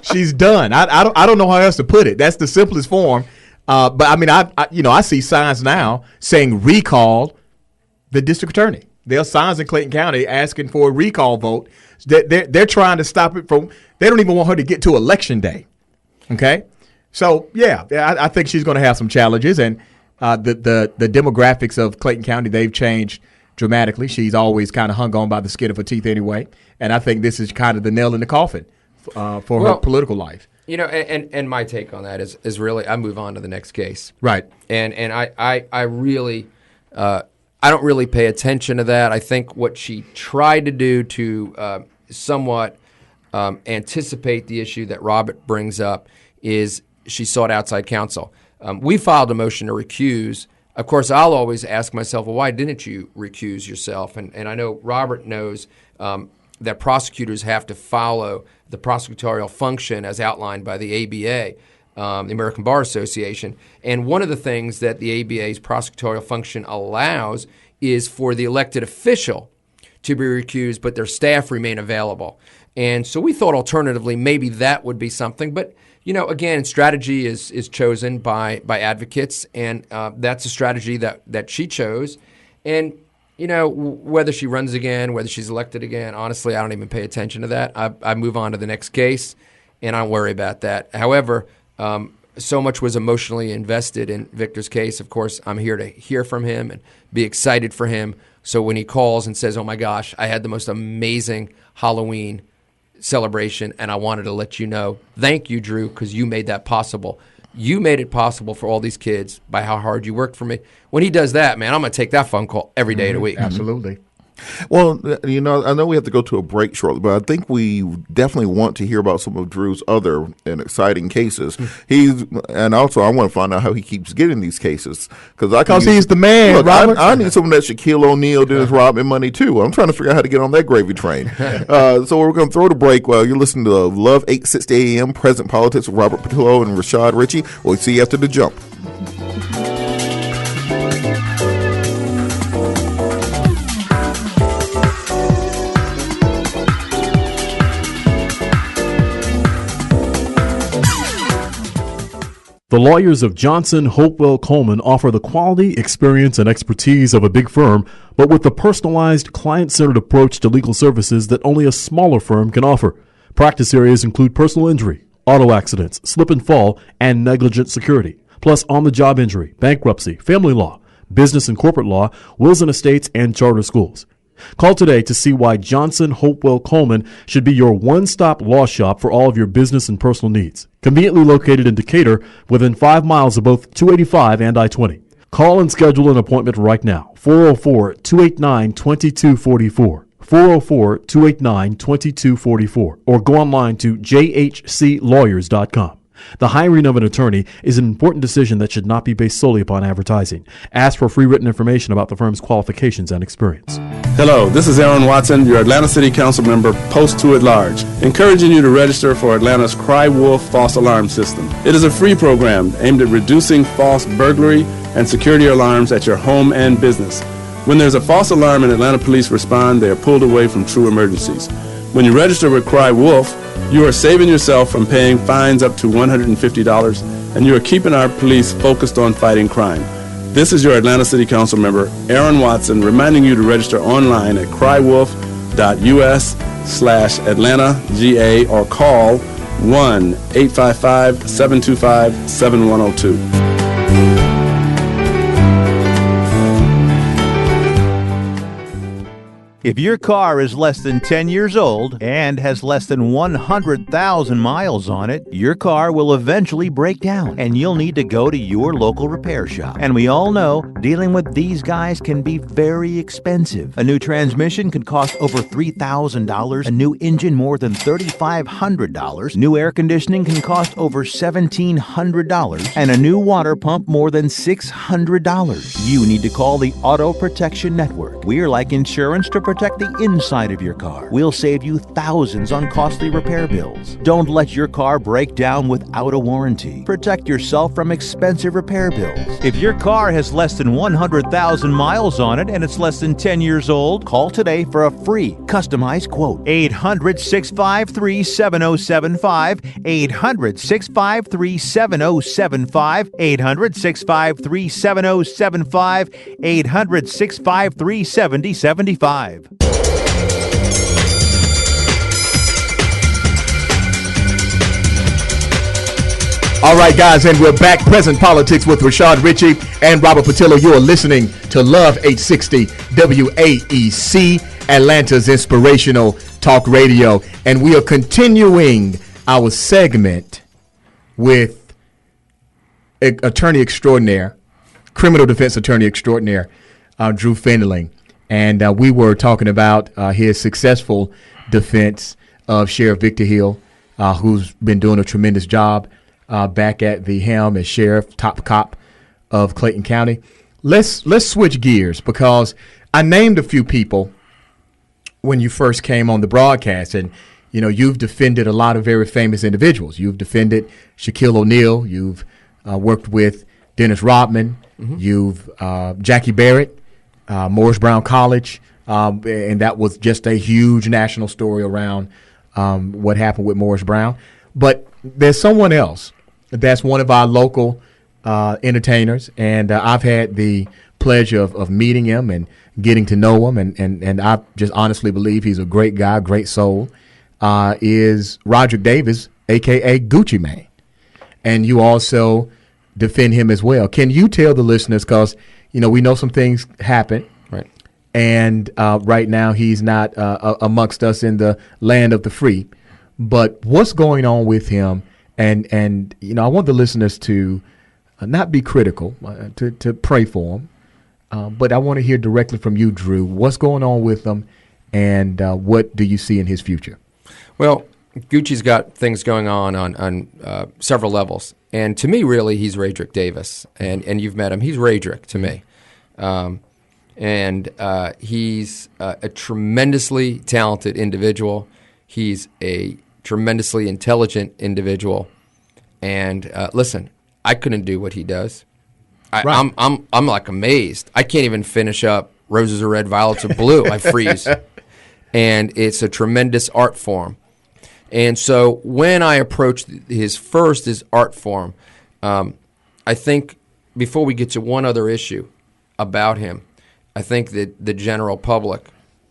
She's done. I don't know how else to put it. That's the simplest form. But I mean, I see signs now saying recall the district attorney. There are signs in Clayton County asking for a recall vote. They're trying to stop it from. They don't even want her to get to election day. Okay, so yeah, I think she's going to have some challenges, and the demographics of Clayton County, they've changed dramatically. She's always kind of hung on by the skin of her teeth anyway, and I think this is kind of the nail in the coffin for her political life. You know, and my take on that is really, I move on to the next case, right? And I really I don't really pay attention to that. I think what she tried to do to somewhat anticipate the issue that Robert brings up is she sought outside counsel. We filed a motion to recuse. Of course, I'll always ask myself, well, why didn't you recuse yourself? And I know Robert knows that prosecutors have to follow the prosecutorial function as outlined by the ABA, the American Bar Association. And one of the things that the ABA's prosecutorial function allows is for the elected official to be recused, but their staff remain available. And so we thought alternatively maybe that would be something. But, again, strategy is chosen by advocates, and that's a strategy that she chose. And, whether she runs again, whether she's elected again, honestly, I don't even pay attention to that. I move on to the next case, and I don't worry about that. However, so much was emotionally invested in Victor's case. Of course, I'm here to hear from him and be excited for him. So when he calls and says, oh, my gosh, I had the most amazing Halloween celebration, and I wanted to let you know, thank you, Drew, because you made that possible. You made it possible for all these kids by how hard you worked for me. When he does that, man, I'm going to take that phone call every day of the week. Absolutely. Well, I know we have to go to a break shortly, but I think we definitely want to hear about some of Drew's other and exciting cases. And also I want to find out how he keeps getting these cases because he's the man. Look, I need some of that Shaquille O'Neal, Dennis Rodman money too. I'm trying to figure out how to get on that gravy train. So we're going to throw the break while you're listening to Love 860 AM, Present Politics with Robert Patillo and Rashad Ritchie. We'll see you after the jump. The lawyers of Johnson, Hopewell, Coleman offer the quality, experience, and expertise of a big firm, but with the personalized, client-centered approach to legal services that only a smaller firm can offer. Practice areas include personal injury, auto accidents, slip and fall, and negligent security, plus on-the-job injury, bankruptcy, family law, business and corporate law, wills and estates, and charter schools. Call today to see why Johnson, Hopewell, Coleman should be your one-stop law shop for all of your business and personal needs. Conveniently located in Decatur, within 5 miles of both 285 and I-20. Call and schedule an appointment right now. 404-289-2244. 404-289-2244. Or go online to jhclawyers.com. The hiring of an attorney is an important decision that should not be based solely upon advertising. Ask for free written information about the firm's qualifications and experience. Hello, this is Aaron Watson, your Atlanta City Council member, Post 2 at Large, encouraging you to register for Atlanta's Cry Wolf false alarm system. It is a free program aimed at reducing false burglary and security alarms at your home and business. When there's a false alarm and Atlanta police respond, they are pulled away from true emergencies. When you register with Cry Wolf, you are saving yourself from paying fines up to $150, and you are keeping our police focused on fighting crime. This is your Atlanta City Council member, Aaron Watson, reminding you to register online at crywolf.us/AtlantaGA or call 1-855-725-7102. If your car is less than 10 years old and has less than 100,000 miles on it, your car will eventually break down and you'll need to go to your local repair shop. And we all know dealing with these guys can be very expensive. A new transmission can cost over $3,000, a new engine more than $3,500, new air conditioning can cost over $1,700, and a new water pump more than $600. You need to call the Auto Protection Network. We're like insurance to protect the inside of your car. We'll save you thousands on costly repair bills. Don't let your car break down without a warranty. Protect yourself from expensive repair bills. If your car has less than 100,000 miles on it and it's less than 10 years old, call today for a free customized quote. 800-653-7075. 800-653-7075. 800-653-7075. 800-653-7075. All right, guys, and we're back. Present Politics with Rashad Ritchie and Robert Patillo. You are listening to Love 860 WAEC, Atlanta's inspirational talk radio. And we are continuing our segment with attorney extraordinaire, criminal defense attorney extraordinaire, Drew Findling. And we were talking about his successful defense of Sheriff Victor Hill, who's been doing a tremendous job back at the helm as sheriff, top cop of Clayton County. Let's switch gears, because I named a few people when you first came on the broadcast, and you've defended a lot of very famous individuals. You've defended Shaquille O'Neal. You've worked with Dennis Rodman. Mm-hmm. You've Jackie Barrett. Morris Brown College, and that was just a huge national story around what happened with Morris Brown. But there's someone else that's one of our local entertainers, and I've had the pleasure of meeting him and getting to know him, and I just honestly believe he's a great guy, great soul, is Roderick Davis, a.k.a. Gucci Mane. And you also defend him as well. Can you tell the listeners, because, we know some things happen, right? And right now he's not amongst us in the land of the free, but what's going on with him? And I want the listeners to not be critical, to pray for him. But I want to hear directly from you, Drew. What's going on with him, and what do you see in his future? Well, Gucci's got things going on several levels. And to me, really, he's Radrick Davis. And you've met him. He's Radrick to me. He's a tremendously talented individual. He's a tremendously intelligent individual. And listen, I couldn't do what he does. I'm like amazed. I can't even finish up Roses Are Red, Violets Are Blue. I freeze. And it's a tremendous art form. And so when I approached his art form, I think before we get to one other issue about him, I think that the general public,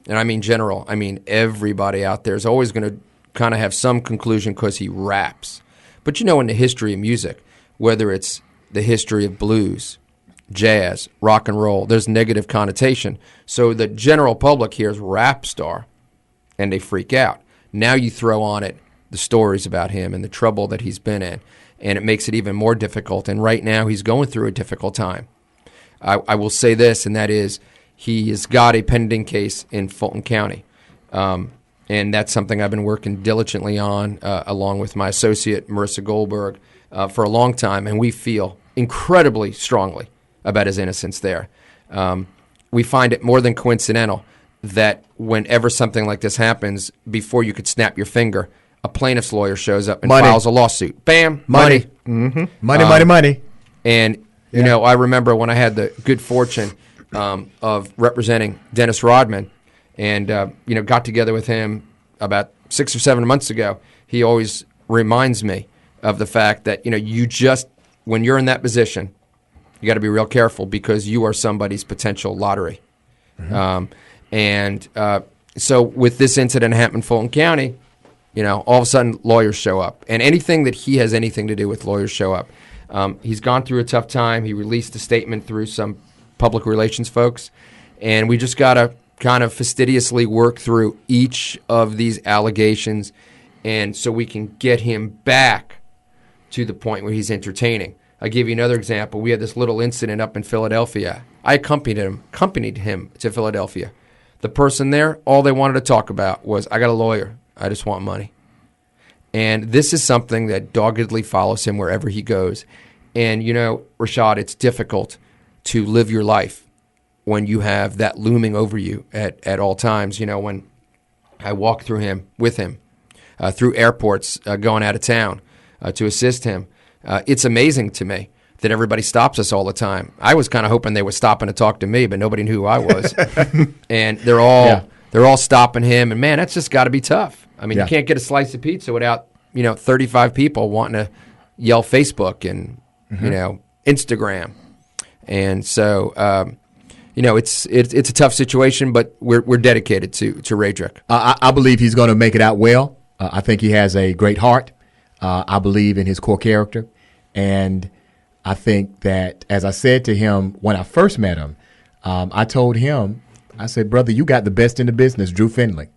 and I mean general, I mean everybody out there is always going to kind of have some conclusion because he raps. But in the history of music, whether it's the history of blues, jazz, rock and roll, there's negative connotation. So the general public hears rap star, and they freak out. Now you throw on it the stories about him and the trouble that he's been in, and it makes it even more difficult. And right now he's going through a difficult time. I will say this, and that is he has got a pending case in Fulton County. And that's something I've been working diligently on, along with my associate, Marissa Goldberg, for a long time, and we feel incredibly strongly about his innocence there. We find it more than coincidental that whenever something like this happens, before you could snap your finger, a plaintiff's lawyer shows up and files a lawsuit. Bam! Money. Mm-hmm. Money. And, I remember when I had the good fortune of representing Dennis Rodman and, got together with him about 6 or 7 months ago. He always reminds me of the fact that, when you're in that position, you got to be real careful because you are somebody's potential lottery. Mm-hmm. So with this incident happening in Fulton County, all of a sudden lawyers show up. And anything that he has anything to do with, lawyers show up. He's gone through a tough time. He released a statement through some public relations folks. And we just got to kind of fastidiously work through each of these allegations, and so we can get him back to the point where he's entertaining. I'll give you another example. We had this little incident up in Philadelphia. I accompanied him to Philadelphia. The person there, all they wanted to talk about was, I got a lawyer. I just want money. And this is something that doggedly follows him wherever he goes. And, Rashad, it's difficult to live your life when you have that looming over you at all times. When I walk with him through airports going out of town to assist him, it's amazing to me that everybody stops us all the time. I was kind of hoping they were stopping to talk to me, but nobody knew who I was. And they're all stopping him, and man, that's just got to be tough. I mean, you can't get a slice of pizza without 35 people wanting to yell Facebook and Instagram, and so it's a tough situation, but we're dedicated to Radrick. I believe he's going to make it out well. I think he has a great heart. I believe in his core character, and I think that, as I said to him when I first met him, I told him, I said, brother, you got the best in the business, Drew Findlay,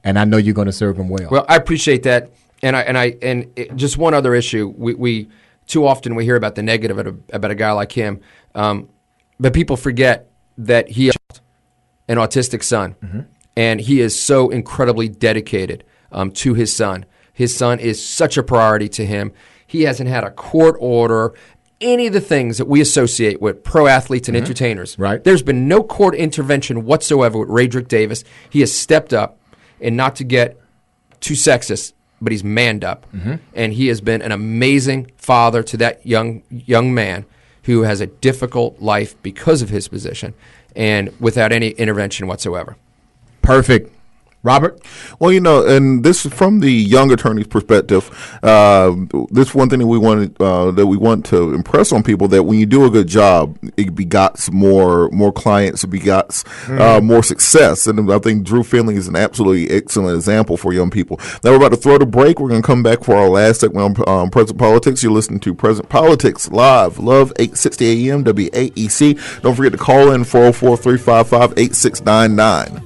and I know you're going to serve him well. Well, I appreciate that, and just one other issue. We too often we hear about the negative about a guy like him, but people forget that he has an autistic son, mm-hmm. and he is so incredibly dedicated to his son. His son is such a priority to him. He hasn't had a court order, any of the things that we associate with pro athletes and entertainers. Right. There's been no court intervention whatsoever with Radrick Davis. He has stepped up, and not to get too sexist, but he's manned up. Mm-hmm. And he has been an amazing father to that young man who has a difficult life because of his position. and without any intervention whatsoever. Perfect. Robert? Well, and this is from the young attorney's perspective. This one thing that we want to impress on people, that when you do a good job, it begots more clients, it begots more success. And I think Drew Findling is an absolutely excellent example for young people. Now we're about to throw the break. We're going to come back for our last segment on Present Politics. You're listening to Present Politics live, Love 860 AM, WAEC. Don't forget to call in 404-355-8699.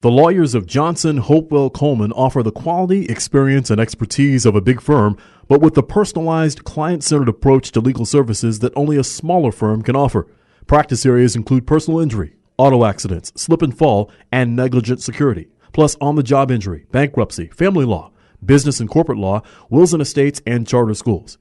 The lawyers of Johnson, Hopewell, Coleman offer the quality, experience, and expertise of a big firm, but with the personalized, client-centered approach to legal services that only a smaller firm can offer. Practice areas include personal injury, auto accidents, slip and fall, and negligent security, plus on-the-job injury, bankruptcy, family law, business and corporate law, wills and estates, and charter schools.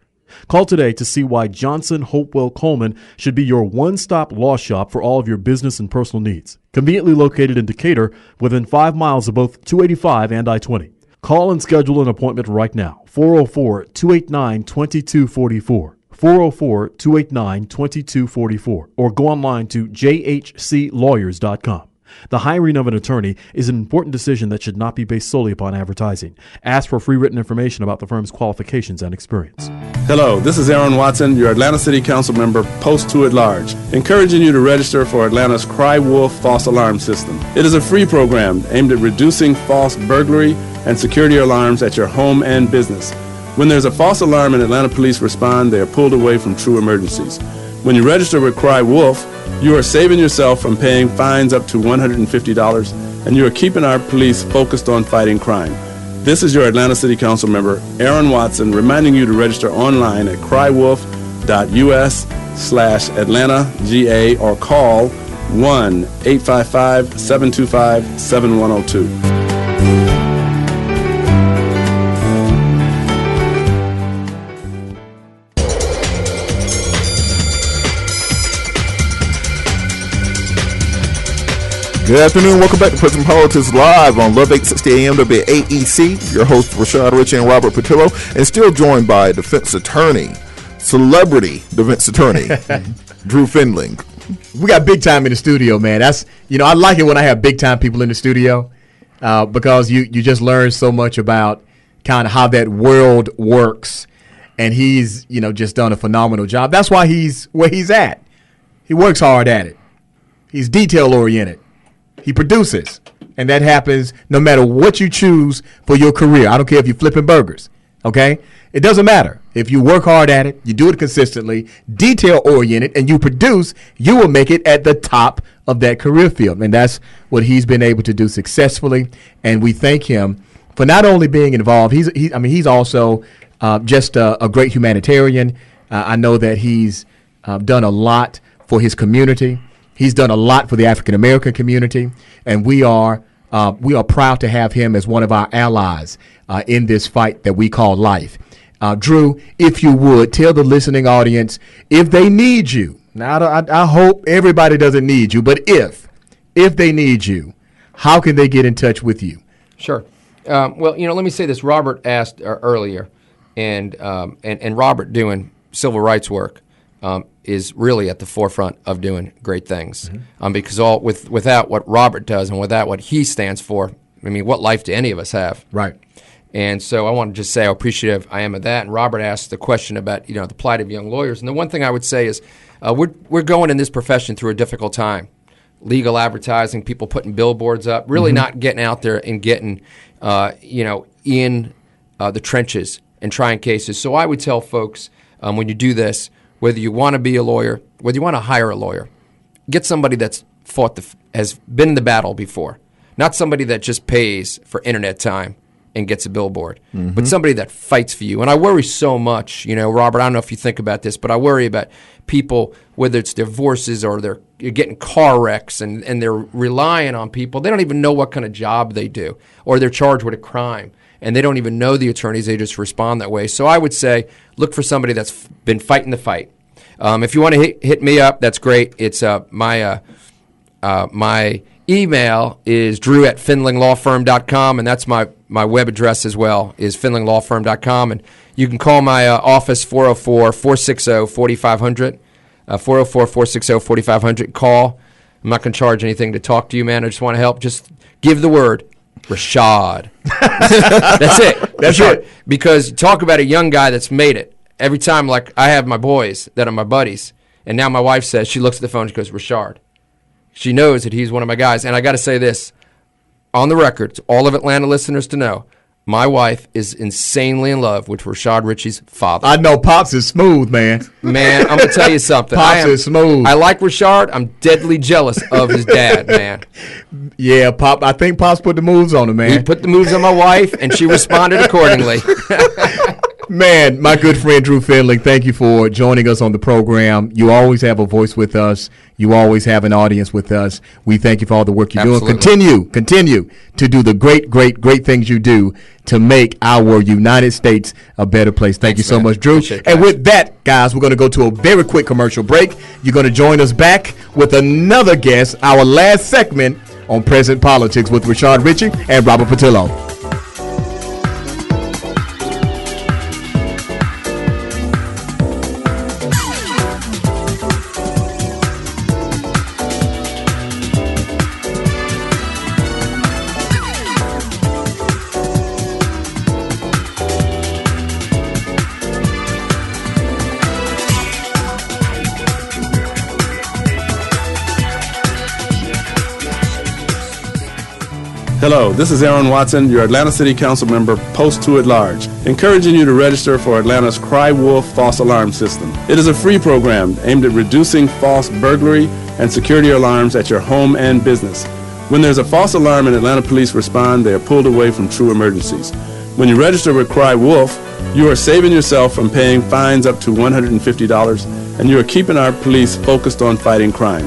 Call today to see why Johnson, Hopewell, Coleman should be your one-stop law shop for all of your business and personal needs. Conveniently located in Decatur, within 5 miles of both 285 and I-20. Call and schedule an appointment right now. 404-289-2244. 404-289-2244. Or go online to jhclawyers.com. The hiring of an attorney is an important decision that should not be based solely upon advertising. Ask for free written information about the firm's qualifications and experience. Hello, this is Aaron Watson, your Atlanta City Council member, Post 2 at Large, encouraging you to register for Atlanta's Cry Wolf false alarm system. It is a free program aimed at reducing false burglary and security alarms at your home and business. When there's a false alarm and Atlanta police respond, they are pulled away from true emergencies. When you register with Cry Wolf, you are saving yourself from paying fines up to $150, and you are keeping our police focused on fighting crime. This is your Atlanta City Council member, Aaron Watson, reminding you to register online at crywolf.us/AtlantaGA or call 1-855-725-7102. Good afternoon. Welcome back to Present Politics Live on Love 860 AM WAEC. Your hosts, Rashad Ritchie and Robert Patillo, and still joined by defense attorney, celebrity defense attorney, Drew Findling. We got big time in the studio, man. That's, I like it when I have big time people in the studio because you just learn so much about kind of how that world works. And he's, just done a phenomenal job. That's why he's where he's at. He works hard at it. He's detail oriented. He produces, and that happens no matter what you choose for your career. I don't care if you're flipping burgers, okay? It doesn't matter. If you work hard at it, you do it consistently, detail-oriented, and you produce, you will make it at the top of that career field. And that's what he's been able to do successfully, and we thank him for not only being involved. He's also just a great humanitarian. I know that he's done a lot for his community. He's done a lot for the African American community, and we are proud to have him as one of our allies in this fight that we call life. Drew, if you would, tell the listening audience if they need you. Now, I hope everybody doesn't need you, but if they need you, how can they get in touch with you? Sure. Well, let me say this. Robert asked earlier, and Robert doing civil rights work is really at the forefront of doing great things. Mm-hmm. Because without what Robert does and without what he stands for, what life do any of us have? Right. And so I want to just say how appreciative I am of that. And Robert asked the question about the plight of young lawyers. And the one thing I would say is we're going in this profession through a difficult time. Legal advertising, people putting billboards up, really not getting out there and getting in the trenches and trying cases. So I would tell folks when you do this, whether you want to be a lawyer, whether you want to hire a lawyer, get somebody that's has been in the battle before, not somebody that just pays for internet time and gets a billboard, but somebody that fights for you. And I worry so much, Robert, I don't know if you think about this, but I worry about people, whether it's divorces or they're getting car wrecks and they're relying on people. They don't even know what kind of job they do, or they're charged with a crime. And they don't even know the attorneys. They just respond that way. So I would say look for somebody that's been fighting the fight. If you want to hit me up, that's great. It's my email is drew@finlinglawfirm.com, and that's my web address as well, is finlinglawfirm.com. And you can call my office, 404-460-4500, 404-460-4500. Call. I'm not going to charge anything to talk to you, man. I just want to help. Just give the word, Rashad. That's it. That's it. Because talk about a young guy that's made it. Every time, like, I have my boys that are my buddies, and now my wife says, she looks at the phone, she goes, Rashad. She knows that he's one of my guys. And I got to say this, on the record, to all of Atlanta listeners to know, my wife is insanely in love with Rashad Ritchie's father. I know Pops is smooth, man. Man, I'm going to tell you something. Pops is smooth. I like Rashad. I'm deadly jealous of his dad, man. Yeah, I think Pops put the moves on him, man. He put the moves on my wife, and she responded accordingly. Man, my good friend Drew Findling, thank you for joining us on the program. You always have a voice with us. You always have an audience with us. We thank you for all the work you're doing. Continue to do the great things you do to make our United States a better place. Thanks, you so much, Drew. And with that, guys, we're going to go to a very quick commercial break. You're going to join us back with another guest, our last segment on Present Politics with Rashad Ritchie and Robert Patillo. Hello, this is Aaron Watson, your Atlanta City Council member, Post 2 at Large, encouraging you to register for Atlanta's Cry Wolf false alarm system. It is a free program aimed at reducing false burglary and security alarms at your home and business. When there's a false alarm and Atlanta police respond, they are pulled away from true emergencies. When you register with Cry Wolf, you are saving yourself from paying fines up to $150, and you are keeping our police focused on fighting crime.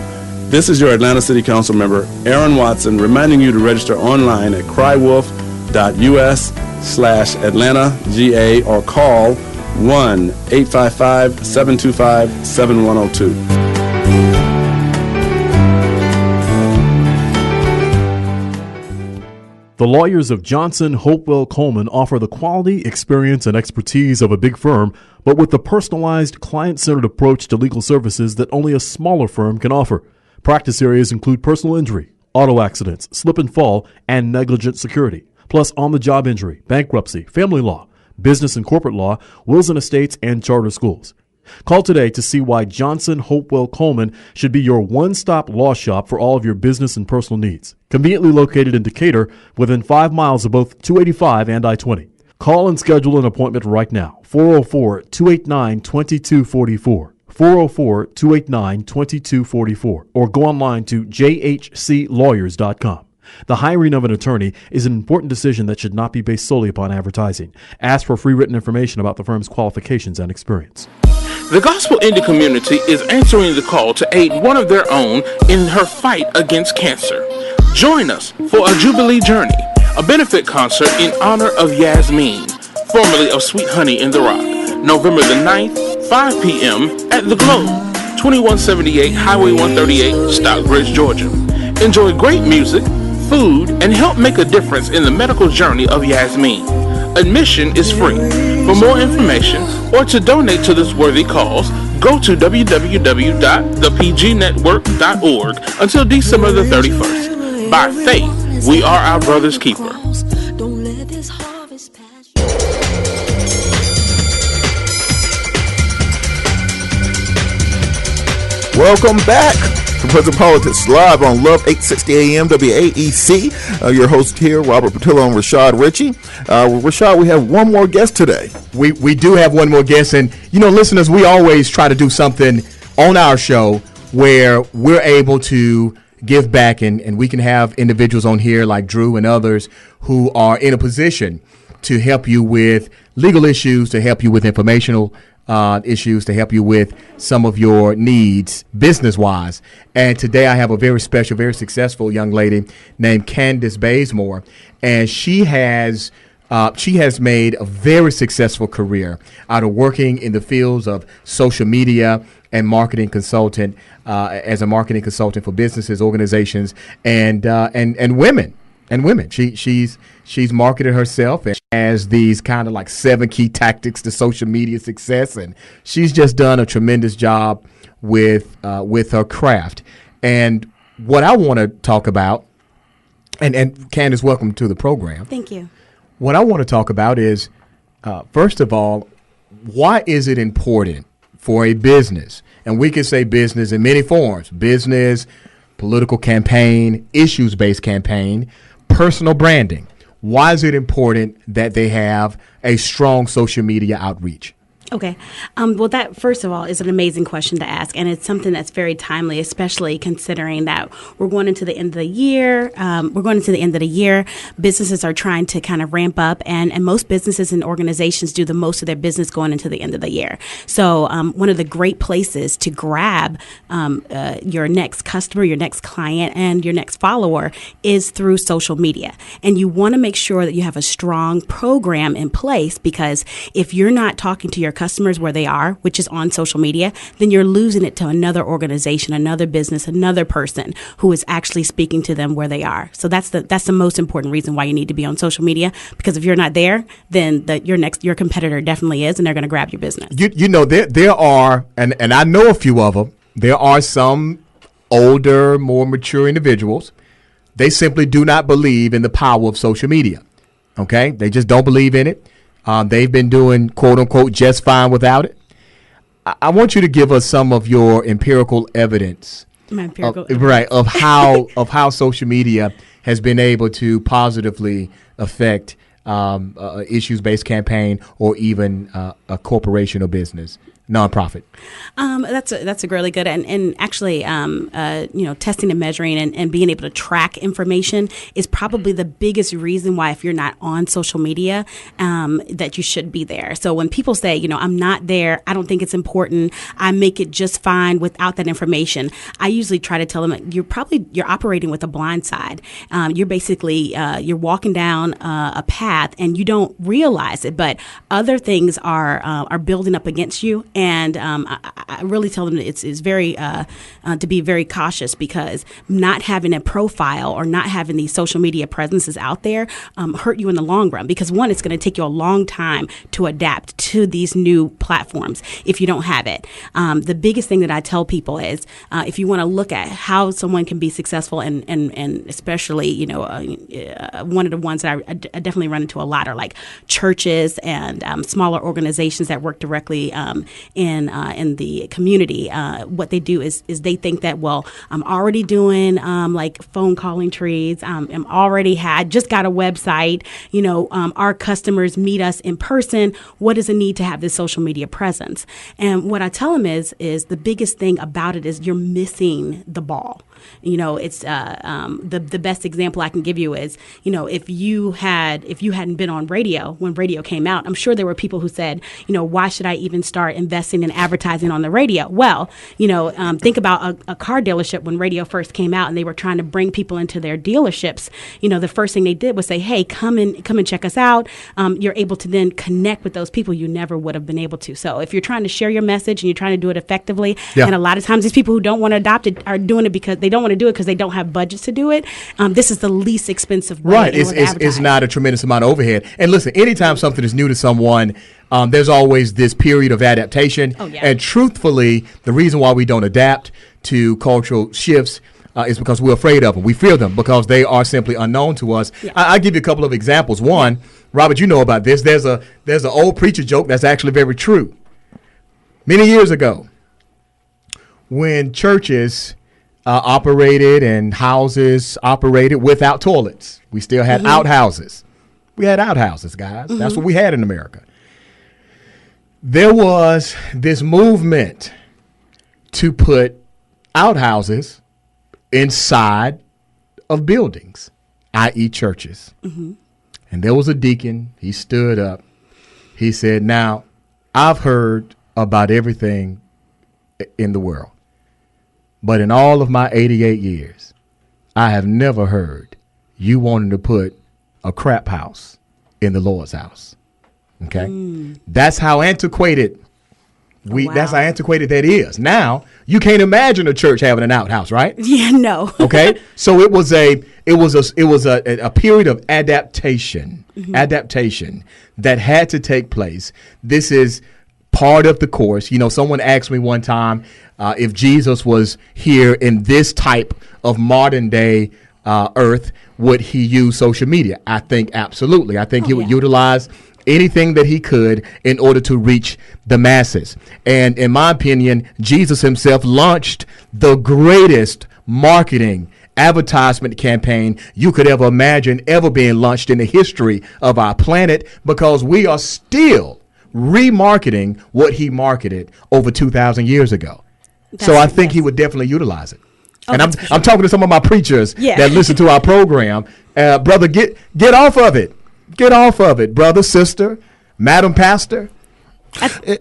This is your Atlanta City Council member, Aaron Watson, reminding you to register online at crywolf.us/AtlantaGA or call 1-855-725-7102. The lawyers of Johnson, Hopewell, Coleman offer the quality, experience, and expertise of a big firm, but with the personalized, client-centered approach to legal services that only a smaller firm can offer. Practice areas include personal injury, auto accidents, slip and fall, and negligent security, plus on-the-job injury, bankruptcy, family law, business and corporate law, wills and estates, and charter schools. Call today to see why Johnson, Hopewell, Coleman should be your one-stop law shop for all of your business and personal needs. Conveniently located in Decatur, within 5 miles of both 285 and I-20. Call and schedule an appointment right now, 404-289-2244. 404-289-2244, or go online to jhclawyers.com. The hiring of an attorney is an important decision that should not be based solely upon advertising. Ask for free written information about the firm's qualifications and experience. The Gospel Indie community is answering the call to aid one of their own in her fight against cancer. Join us for a Jubilee Journey, a benefit concert in honor of Yasmin, formerly of Sweet Honey in the Rock, November the 9th, 5 p.m. at The Globe, 2178 Highway 138, Stockbridge, Georgia. Enjoy great music, food, and help make a difference in the medical journey of Yasmin. Admission is free. For more information or to donate to this worthy cause, go to www.thepgnetwork.org until December the 31st. By faith, we are our brother's keeper. Welcome back to Present Politics, live on Love 860 AM WAEC. Your host here, Robert Patillo and Rashad Ritchie. Rashad, we have one more guest today. We do have one more guest, and listeners, we always try to do something on our show where we're able to give back, and we can have individuals on here like Drew and others who are in a position to help you with legal issues, to help you with informational issues, to help you with some of your needs business-wise. And today I have a very special, very successful young lady named Candace Bazemore, and she has made a very successful career out of working in the fields of social media and marketing consultant, as a marketing consultant for businesses, organizations, and women. And women. She's marketed herself and has these kind of like 7 key tactics to social media success, and she's just done a tremendous job with her craft. And what I want to talk about, and Candace, welcome to the program. Thank you. What I want to talk about is, first of all, why is it important for a business, and we can say business in many forms, business, political campaign, issues-based campaign, personal branding. Why is it important that they have a strong social media outreach? Okay. Well, that, first of all, is an amazing question to ask, and it's something that's very timely, especially considering that we're going into the end of the year. Businesses are trying to kind of ramp up, and most businesses and organizations do the most of their business going into the end of the year. So one of the great places to grab your next customer, your next client, and your next follower is through social media. And you want to make sure that you have a strong program in place, because if you're not talking to your customers where they are, which is on social media, then you're losing it to another organization, another business, another person who is actually speaking to them where they are. So that's the most important reason why you need to be on social media, because if you're not there, then your competitor definitely is, and they're going to grab your business. You know, there are, and I know a few of them, there are some older, more mature individuals. They simply do not believe in the power of social media. Okay? They just don't believe in it. They've been doing, quote unquote, just fine without it. I want you to give us some of your empirical evidence, of how social media has been able to positively affect issues-based campaign or even a corporation or business. Nonprofit. That's a really good, and actually, testing and measuring and being able to track information is probably the biggest reason why, if you're not on social media, that you should be there. So when people say, I'm not there, I don't think it's important, I make it just fine without that information, I usually try to tell them you're operating with a blind side. You're basically you're walking down a path and you don't realize it, but other things are building up against you. And I really tell them it's very to be very cautious, because not having a profile or not having these social media presences out there hurt you in the long run. Because one, it's going to take you a long time to adapt to these new platforms if you don't have it. The biggest thing that I tell people is if you want to look at how someone can be successful, and especially one of the ones that I definitely run into a lot are like churches and smaller organizations that work directly in the community. What they do is they think that, well, I'm already doing like phone calling trees. I'm already just got a website. Our customers meet us in person. What is the need to have this social media presence? And what I tell them is the biggest thing about it is you're missing the ball. It's the best example I can give you is, if you hadn't been on radio when radio came out, I'm sure there were people who said, why should I even start investing in advertising on the radio? Well, think about a car dealership when radio first came out and they were trying to bring people into their dealerships. The first thing they did was say, hey, come and check us out. You're able to then connect with those people you never would have been able to. So if you're trying to share your message and you're trying to do it effectively, and a lot of times these people who don't want to adopt it are doing it because they don't want to do it because they don't have budgets to do it. This is the least expensive way. Right. It's not a tremendous amount of overhead. And listen, anytime something is new to someone, there's always this period of adaptation. Oh, yeah. And truthfully, the reason why we don't adapt to cultural shifts is because we're afraid of them. We fear them because they are simply unknown to us. Yeah. I'll give you a couple of examples. One, Robert, you know about this. There's an old preacher joke that's actually very true. Many years ago, when churches operated and houses operated without toilets, we still had outhouses. We had outhouses, guys. That's what we had in America. There was this movement to put outhouses inside of buildings, i.e. churches. And there was a deacon. He stood up. He said, now, I've heard about everything in the world, but in all of my 88 years, I have never heard you wanting to put a crap house in the Lord's house. Okay? That's how antiquated That's how antiquated that is. Now you can't imagine a church having an outhouse, right? Yeah, no. Okay, so it was a period of adaptation, adaptation that had to take place. This is part of the course. You know, someone asked me one time if Jesus was here in this type of modern day earth, would he use social media? I think absolutely. I think he would utilize anything that he could in order to reach the masses. And in my opinion, Jesus himself launched the greatest marketing advertisement campaign you could ever imagine ever being launched in the history of our planet, because we are still remarketing what he marketed over 2,000 years ago. So I think he would definitely utilize it. And I'm talking to some of my preachers that listen to our program. Brother, get off of it. Get off of it, brother, sister, madam pastor.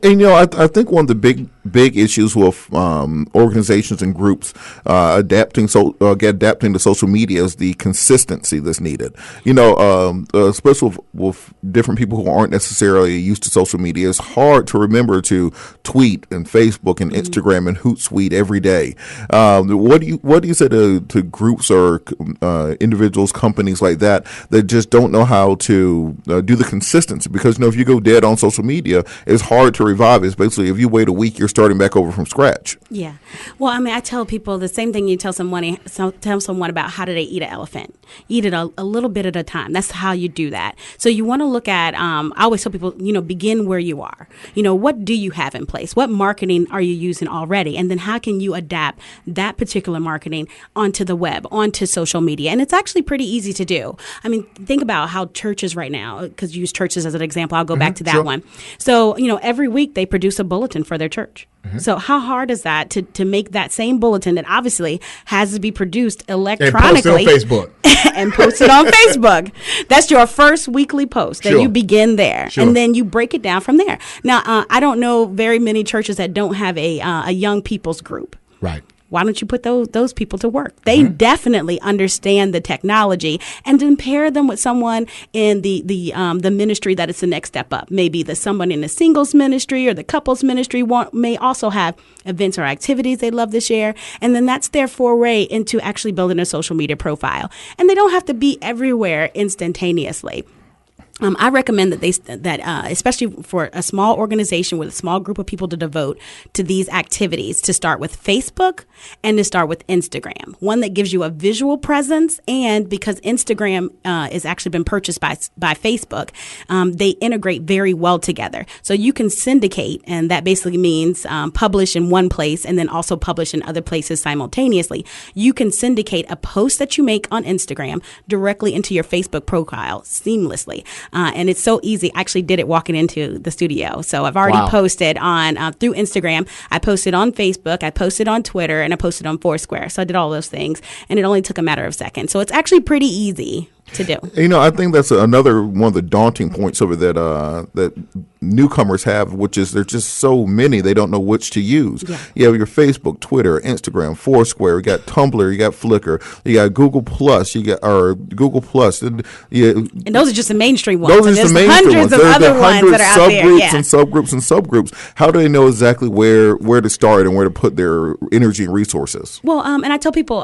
And you know, I think one of the big issues with organizations and groups adapting to social media is the consistency that's needed. You know, especially with different people who aren't necessarily used to social media, it's hard to remember to tweet and Facebook and Instagram and Hootsuite every day. What do you say to groups or individuals, companies like that just don't know how to do the consistency? Because, you know, if you go dead on social media, it's hard to revive it. It's basically, if you wait a week, you're starting back over from scratch. Yeah. Well, I mean, I tell people the same thing you tell someone about how do they eat an elephant. Eat it a little bit at a time. That's how you do that. So you want to look at, I always tell people, you know, begin where you are. You know, what do you have in place? What marketing are you using already? And then how can you adapt that particular marketing onto the web, onto social media? And it's actually pretty easy to do. I mean, think about how churches right now, because you use churches as an example, I'll go back to that one. So, you know, every week they produce a bulletin for their church. So how hard is that to make that same bulletin that obviously has to be produced electronically and post it on Facebook and post it on Facebook? That's your first weekly post. Then you begin there, and then you break it down from there. Now, I don't know very many churches that don't have a young people's group. Right. Why don't you put those people to work? They definitely understand the technology, and then pair them with someone in the ministry that is the next step up. Maybe someone in the singles ministry or the couples ministry may also have events or activities they love to share, and then that's their foray into actually building a social media profile. And they don't have to be everywhere instantaneously. I recommend that especially for a small organization with a small group of people to devote to these activities, to start with Facebook and to start with Instagram. One that gives you a visual presence, and because Instagram has actually been purchased by Facebook, they integrate very well together. So you can syndicate, and that basically means publish in one place and then also publish in other places simultaneously. You can syndicate a post that you make on Instagram directly into your Facebook profile seamlessly. And it's so easy. I actually did it walking into the studio. So I've already posted on through Instagram. I posted on Facebook. I posted on Twitter, and I posted on Foursquare. So I did all those things, and it only took a matter of seconds. So it's actually pretty easy to do. You know, I think that's another one of the daunting points of it that newcomers have, which is there's just so many they don't know which to use. Yeah. You have your Facebook, Twitter, Instagram, Foursquare. You got Tumblr, you got Flickr, you got Google Plus, Google Plus, and those are just the mainstream ones. Those are just the mainstream ones. Hundreds of other ones that are out there. Subgroups and subgroups and subgroups. How do they know exactly where to start and where to put their energy and resources? Well, and I tell people,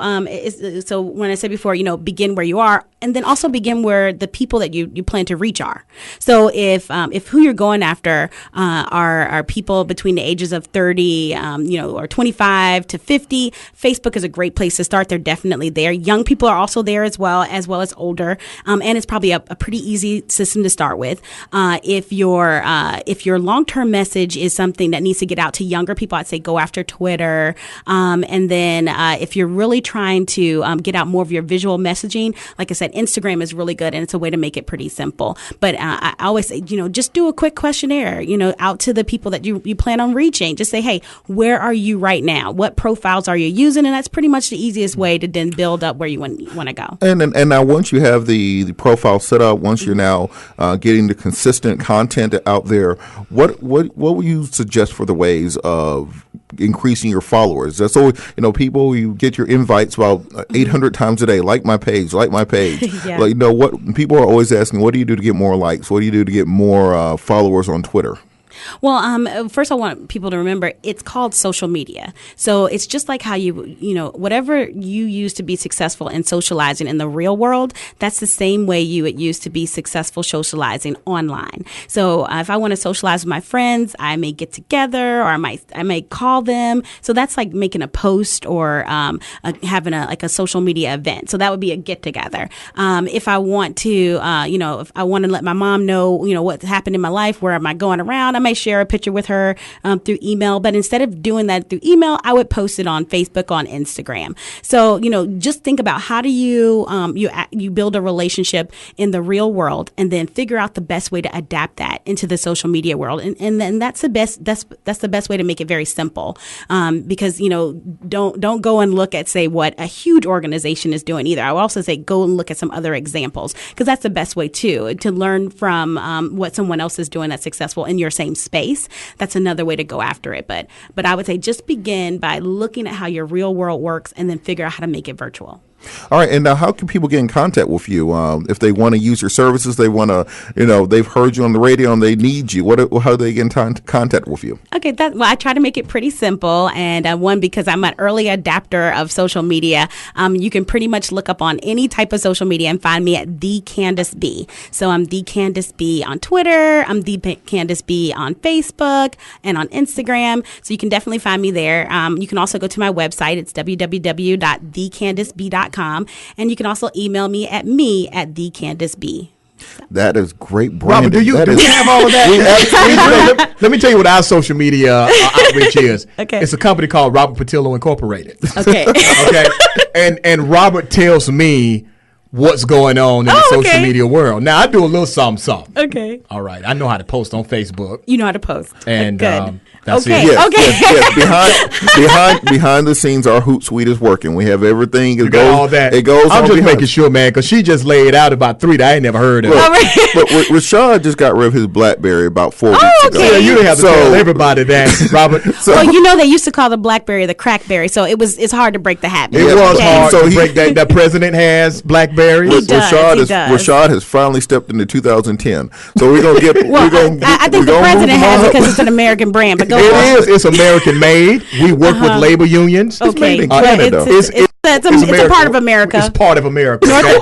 so when I said before, you know, begin where you are, and then also begin where the people that you plan to reach are. So if who you're going after are people between the ages of 30, or 25 to 50, Facebook is a great place to start. They're definitely there. Young people are also there as well as older, and it's probably a pretty easy system to start with. If your long-term message is something that needs to get out to younger people, I'd say go after Twitter. And then if you're really trying to get out more of your visual messaging, like I said, Instagram is really good, and it's a way to make it pretty simple. But I always say, just do a quick questionnaire, out to the people that you plan on reaching. Just say, hey, where are you right now? What profiles are you using? And that's pretty much the easiest way to then build up where you want to go. And now once you have the profile set up, once you're now getting the consistent content out there, what would you suggest for the ways of increasing your followers? That's always, people, you get your invites about 800 times a day. Like my page. Yeah. What people are always asking, what do you do to get more likes? What do you do to get more followers on Twitter? Well, first I want people to remember it's called social media. So it's just like how whatever you use to be successful in socializing in the real world, that's the same way you would use to be successful socializing online. So if I want to socialize with my friends, I may get together or I may call them. So that's like making a post or having a social media event. So that would be a get together. If I want to, if I want to let my mom know, what happened in my life, where am I going around, I may share a picture with her through email. But instead of doing that through email, I would post it on Facebook, on Instagram. So, just think about how do you build a relationship in the real world and then figure out the best way to adapt that into the social media world. And then that's the best way to make it very simple. Because, don't go and look at, say, what a huge organization is doing either. I would also say go and look at some other examples, because that's the best way too, to learn from what someone else is doing that's successful in your same space. That's another way to go after it. But I would say just begin by looking at how your real world works and then figure out how to make it virtual. All right, and now how can people get in contact with you if they want to use your services? They want to, they've heard you on the radio and they need you. How do they get in contact with you? Okay, I try to make it pretty simple, and because I'm an early adapter of social media, you can pretty much look up on any type of social media and find me at The Candace B. So I'm The Candace B on Twitter, I'm The Candace B on Facebook and on Instagram. So you can definitely find me there. You can also go to my website. It's www.thecandaceb.com. And you can also email me at thecandaceb. That is great branding. Robert, do you have all of that? Let me tell you what our social media outreach is. Okay. It's a company called Robert Patillo Incorporated. Okay. Okay. And Robert tells me what's going on in the social media world. Now, I do a little something. Okay. All right. I know how to post on Facebook. You know how to post. And good. that's okay. it. Yes. Behind the scenes, our Hootsuite is working. We have everything. It goes all that. It goes. I'm just making sure, man, because she just laid out about 3 that I ain't never heard of. But Rashad just got rid of his BlackBerry about 4 weeks ago. Yeah, you didn't have to tell everybody that, Robert. They used to call the BlackBerry the Crackberry, so it's hard to break the habit. It was hard to break that. The president has BlackBerry. Rashad has finally stepped into 2010. So we're gonna get. I think the president has it because it's an American brand. But go on. It's American made. We work with labor unions. Okay, it's made in Canada. It's a part of America. It's part of America. Okay?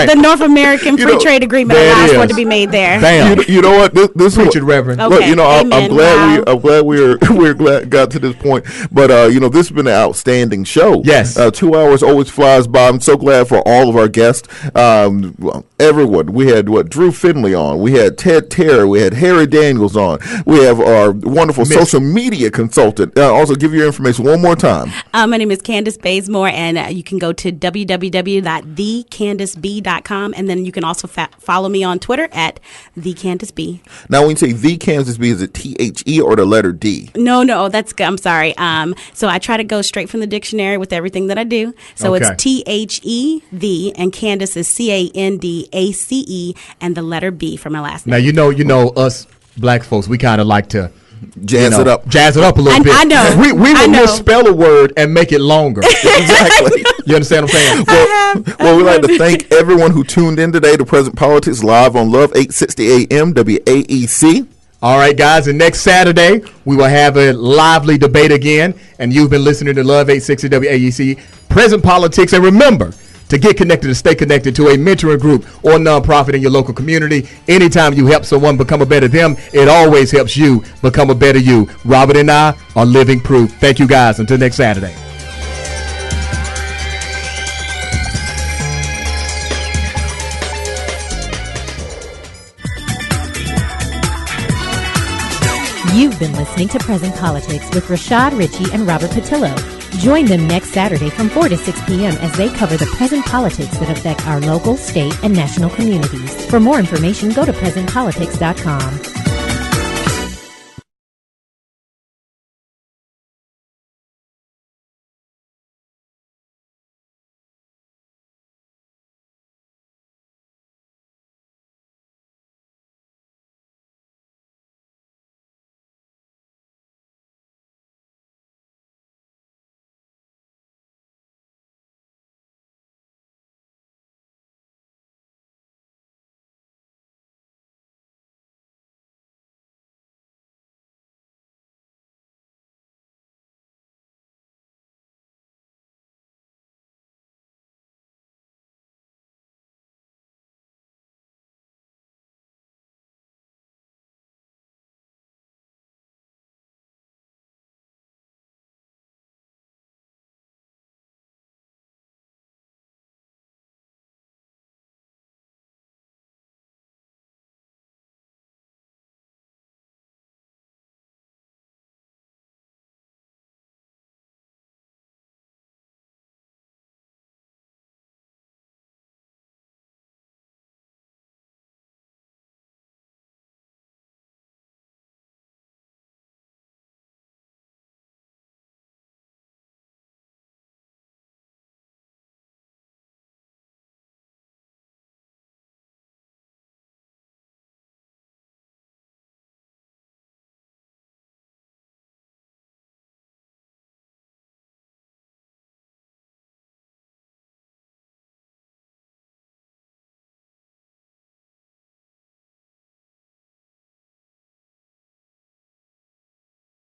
The North American Free Trade Agreement allows for it to be made there. Bam. You know what? This Preach it, Reverend. Okay. I'm glad we're got to this point. But this has been an outstanding show. Yes. 2 hours always flies by. I'm so glad for all of our guests. Everyone. We had Drew Finley on. We had Ted Terry. We had Harry Daniels on. We have our wonderful social media consultant. Also, give your information one more time. My name is Candace Bazemore, and you can go to www.thecandaceb.com, and then you can also follow me on Twitter at TheCandaceB. Now, when you say The Candace B, is it THE or the letter D? No, that's good. I'm sorry. So I try to go straight from the dictionary with everything that I do. So it's THE, the, and Candace is CANDACE, and the letter B for my last name. Now, you know us black folks, we kind of like to jazz it up a little bit. I know. We will misspell a word and make it longer. Exactly. You understand what I'm saying? Well, we'd like to thank everyone who tuned in today to Present Politics live on Love 860 AM WAEC. All right, guys, and next Saturday, we will have a lively debate again, and you've been listening to Love 860 WAEC, Present Politics, and remember, to get connected, to stay connected to a mentoring group or nonprofit in your local community. Anytime you help someone become a better them, it always helps you become a better you. Robert and I are living proof. Thank you, guys. Until next Saturday. You've been listening to Present Politics with Rashad Ritchie and Robert Patillo. Join them next Saturday from 4 to 6 p.m. as they cover the present politics that affect our local, state, and national communities. For more information, go to presentpolitics.com.